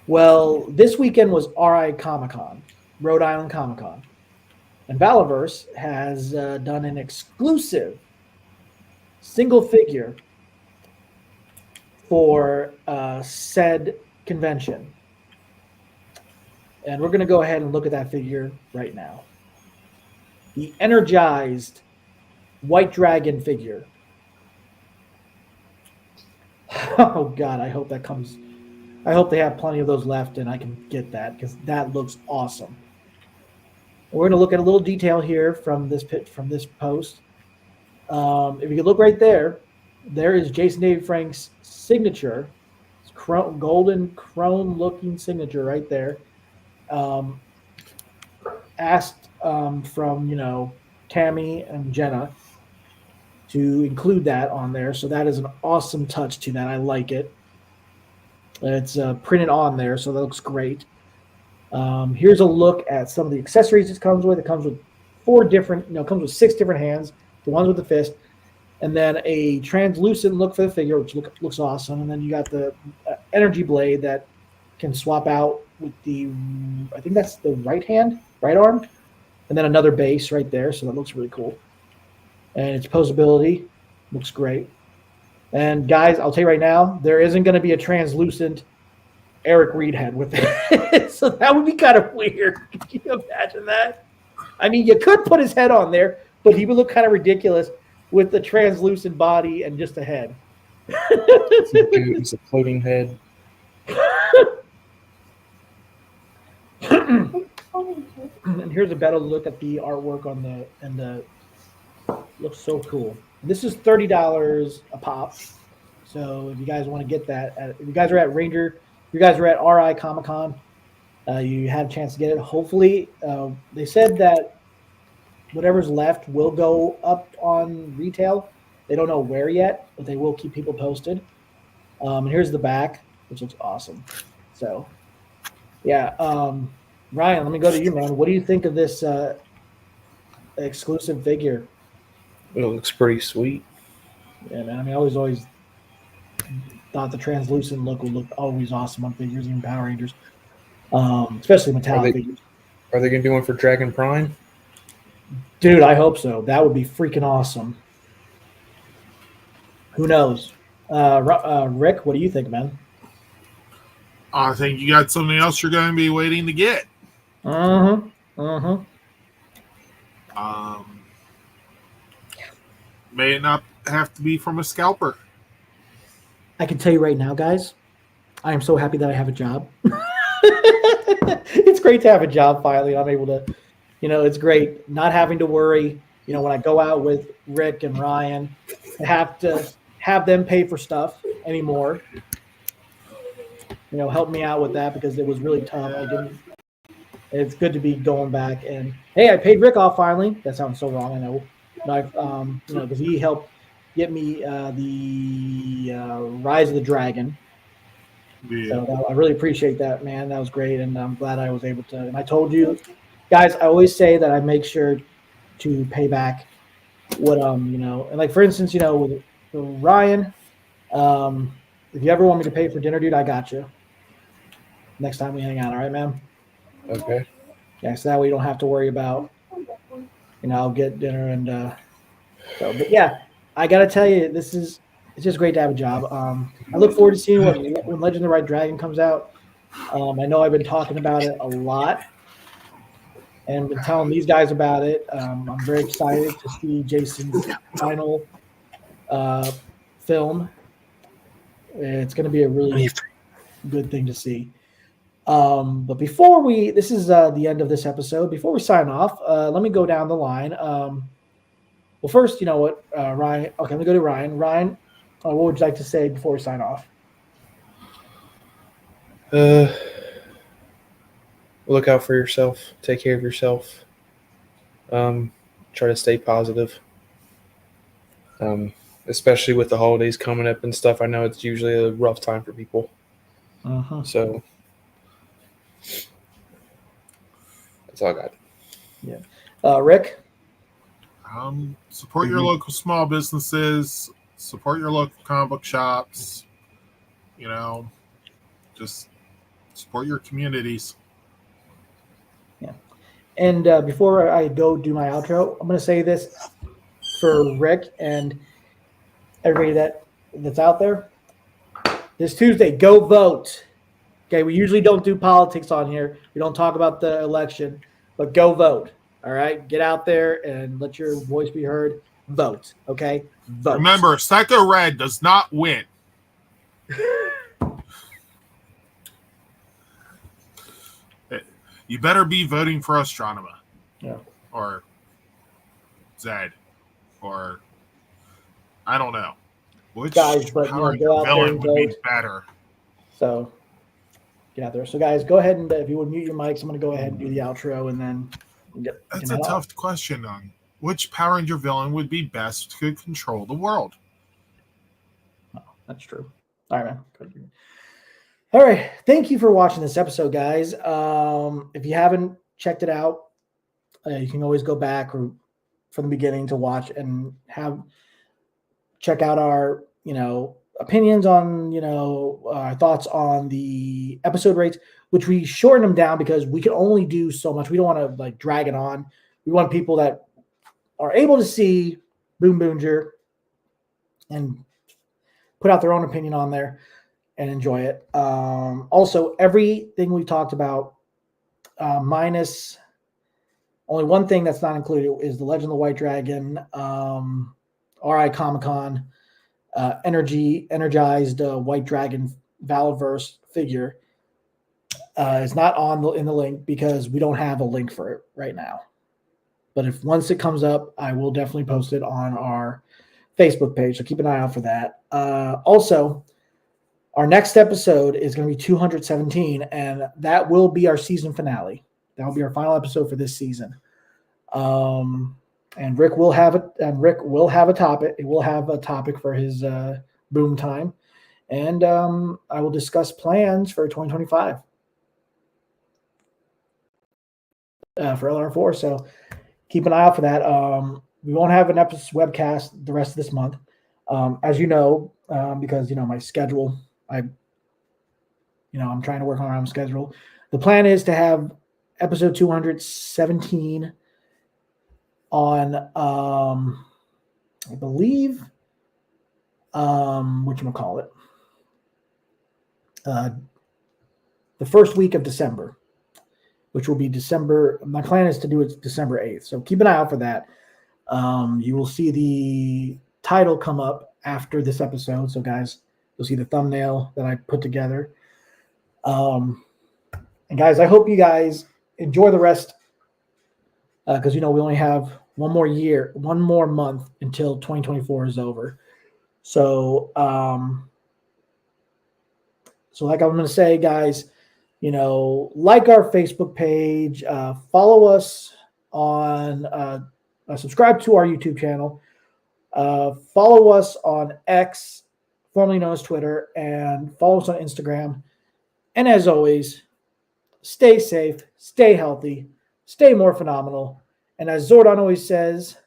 Speaker 1: Well, this weekend was RI Comic-Con, Rhode Island Comic-Con. And Valaverse has done an exclusive single figure for said convention. And we're going to go ahead and look at that figure right now. The energized White Dragon figure. Oh, God, I hope that comes. I hope they have plenty of those left and I can get that because that looks awesome. We're going to look at a little detail here from this post. If you can look right there, there is Jason David Frank's signature. It's golden chrome-looking signature right there. Asked from, Tammy and Jenna to include that on there. So that is an awesome touch to that. I like it. It's printed on there, so that looks great. Here's a look at some of the accessories it comes with. It comes with 6 different hands, the ones with the fist, and then a translucent look for the figure, which looks awesome. And then you got the energy blade that can swap out with I think that's the right arm, and then another base right there. So that looks really cool. And its posability looks great. And guys, I'll tell you right now, there isn't going to be a translucent Eric Reed head with it. So that would be kind of weird. Can you imagine that? I mean, you could put his head on there, but he would look kind of ridiculous with the translucent body and just a head.
Speaker 2: It's a floating head.
Speaker 1: And here's a better look at the artwork on the looks so cool. This is $30 a pop. So if you guys want to get that, if you guys are at RI Comic-Con, you had a chance to get it. Hopefully, they said that whatever's left will go up on retail. They don't know where yet, but they will keep people posted. And here's the back, which looks awesome. So, yeah. Ryan, let me go to you, man. What do you think of this exclusive figure?
Speaker 2: It looks pretty sweet.
Speaker 1: Yeah, man. I mean, I always thought the translucent look would look always awesome on figures, even Power Rangers, especially metallic figures.
Speaker 2: Are they going to do one for Dragon Prime?
Speaker 1: Dude, I hope so. That would be freaking awesome. Who knows? Rick, what do you think, man?
Speaker 3: I think you got something else you're going to be waiting to get. May it not have to be from a scalper.
Speaker 1: I can tell you right now, guys, I am so happy that I have a job. It's great to have a job finally. I'm able to, it's great not having to worry, when I go out with Rick and Ryan, I have to have them pay for stuff anymore. Help me out with that because it was really tough. It's good to be going back and, hey, I paid Rick off finally. That sounds so wrong, I know. Because he helped get me the Rise of the Dragon. Yeah. So I really appreciate that, man. That was great, and I'm glad I was able to. And I told you, guys, I always say that I make sure to pay back what and like for instance, with Ryan, if you ever want me to pay for dinner, dude, I got you. Next time we hang out, all right, man?
Speaker 2: Okay.
Speaker 1: Yeah, so that way you don't have to worry about, I'll get dinner and but yeah, I gotta tell you, it's just great to have a job. I look forward to seeing when Legend of the White Dragon comes out. I know I've been talking about it a lot and been telling these guys about it. I'm very excited to see Jason's final film. It's going to be a really good thing to see. But before this is the end of this episode. Before we sign off, let me go down the line. Well, first, you know what, Ryan? Okay, let me go to Ryan. Ryan, what would you like to say before we sign off?
Speaker 2: Look out for yourself. Take care of yourself. Try to stay positive. Especially with the holidays coming up and stuff. I know it's usually a rough time for people. So that's all I got.
Speaker 1: Yeah. Rick?
Speaker 3: Support your local small businesses. Support your local comic book shops. Just support your communities.
Speaker 1: Yeah. And before I go do my outro, I'm going to say this for Rick and everybody that's out there. This Tuesday, go vote. Okay, we usually don't do politics on here. We don't talk about the election, but go vote. All right, get out there and let your voice be heard. Vote, okay? Vote.
Speaker 3: Remember, Psycho Red does not win. You better be voting for Astronema.
Speaker 1: Yeah.
Speaker 3: Or Zed. Or I don't know. Which
Speaker 1: guys, but go out there and vote.
Speaker 3: Be better.
Speaker 1: So get out there. So guys, go ahead and if you would mute your mics, I'm going to go ahead and do the outro and then
Speaker 3: That's a tough question on which Power Ranger villain would be best to control the world.
Speaker 1: Oh, that's true. All right, man. All right. Thank you for watching this episode, guys. If you haven't checked it out, you can always go back or from the beginning to watch and check out our, opinions on, our thoughts on the episode rates, which we shorten them down because we can only do so much. We don't want to drag it on. We want people that are able to see Boom Boonger and put out their own opinion on there and enjoy it. Also, everything we talked about, minus only one thing that's not included is the Legend of the White Dragon, RI Comic-Con, energized White Dragon Valorverse figure. It's not in the link because we don't have a link for it right now. But once it comes up, I will definitely post it on our Facebook page. So keep an eye out for that. Also, our next episode is going to be 217, and that will be our season finale. That will be our final episode for this season. And Rick will have it. And Rick will have a topic. It will have a topic for his boom time, and I will discuss plans for 2025 for LR4. So keep an eye out for that. We won't have an episode webcast the rest of this month, as you know, because my schedule. I'm trying to work around my schedule. The plan is to have episode 217 on, I believe, whatchamacallit, the first week of December, which will be December. My plan is to do it December 8th. So keep an eye out for that. You will see the title come up after this episode. So guys, you'll see the thumbnail that I put together. And guys, I hope you guys enjoy the rest, because we only have one more month until 2024 is over. So, like I'm going to say, guys, like our Facebook page, follow us on, subscribe to our YouTube channel, follow us on X, formerly known as Twitter, and follow us on Instagram. And as always, stay safe, stay healthy, stay more phenomenal. And as Zordon always says,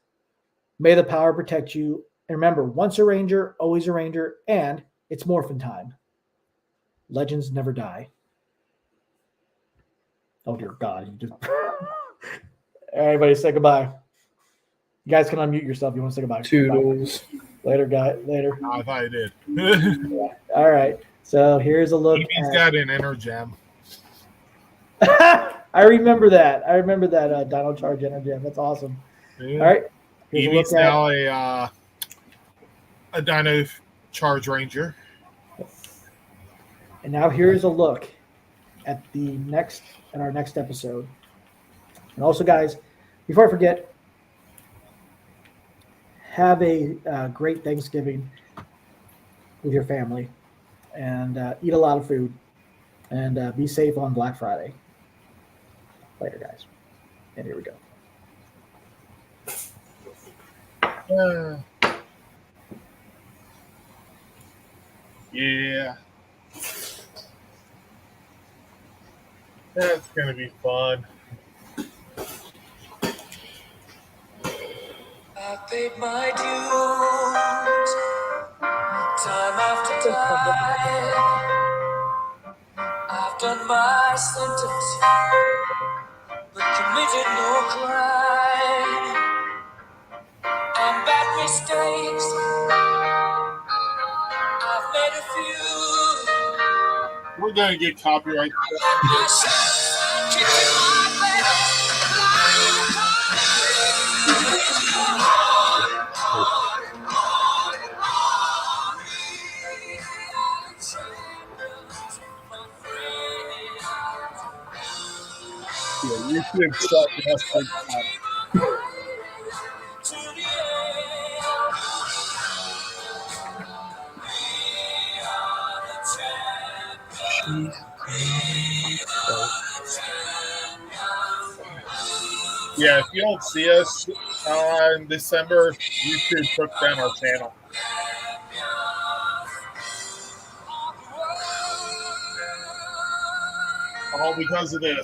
Speaker 1: may the power protect you. And remember, once a Ranger, always a Ranger, and it's morphin' time. Legends never die. Oh, dear God. Everybody say goodbye. You guys can unmute yourself. You want to say goodbye.
Speaker 2: Toodles.
Speaker 1: Goodbye. Later, guy. Later.
Speaker 3: I thought I did.
Speaker 1: Yeah. All right. So here's a look.
Speaker 3: He's got an inner gem.
Speaker 1: I remember that. Dino Charge Inner Gem. That's awesome.
Speaker 3: Yeah.
Speaker 1: All right.
Speaker 3: He's now a Dino Charge Ranger.
Speaker 1: And now here's a look at our next episode. And also, guys, before I forget, have a great Thanksgiving with your family, and eat a lot of food, and be safe on Black Friday. Later, guys. And here we go.
Speaker 3: Yeah. That's going to be fun.
Speaker 9: I paid my dues time after time. I've done my sentence, but committed no crime. And bad mistakes, I've made a few.
Speaker 3: We're going to get copyright. Yeah, you should start the Yeah, if you don't see us in December, YouTube took down our channel. All because of this.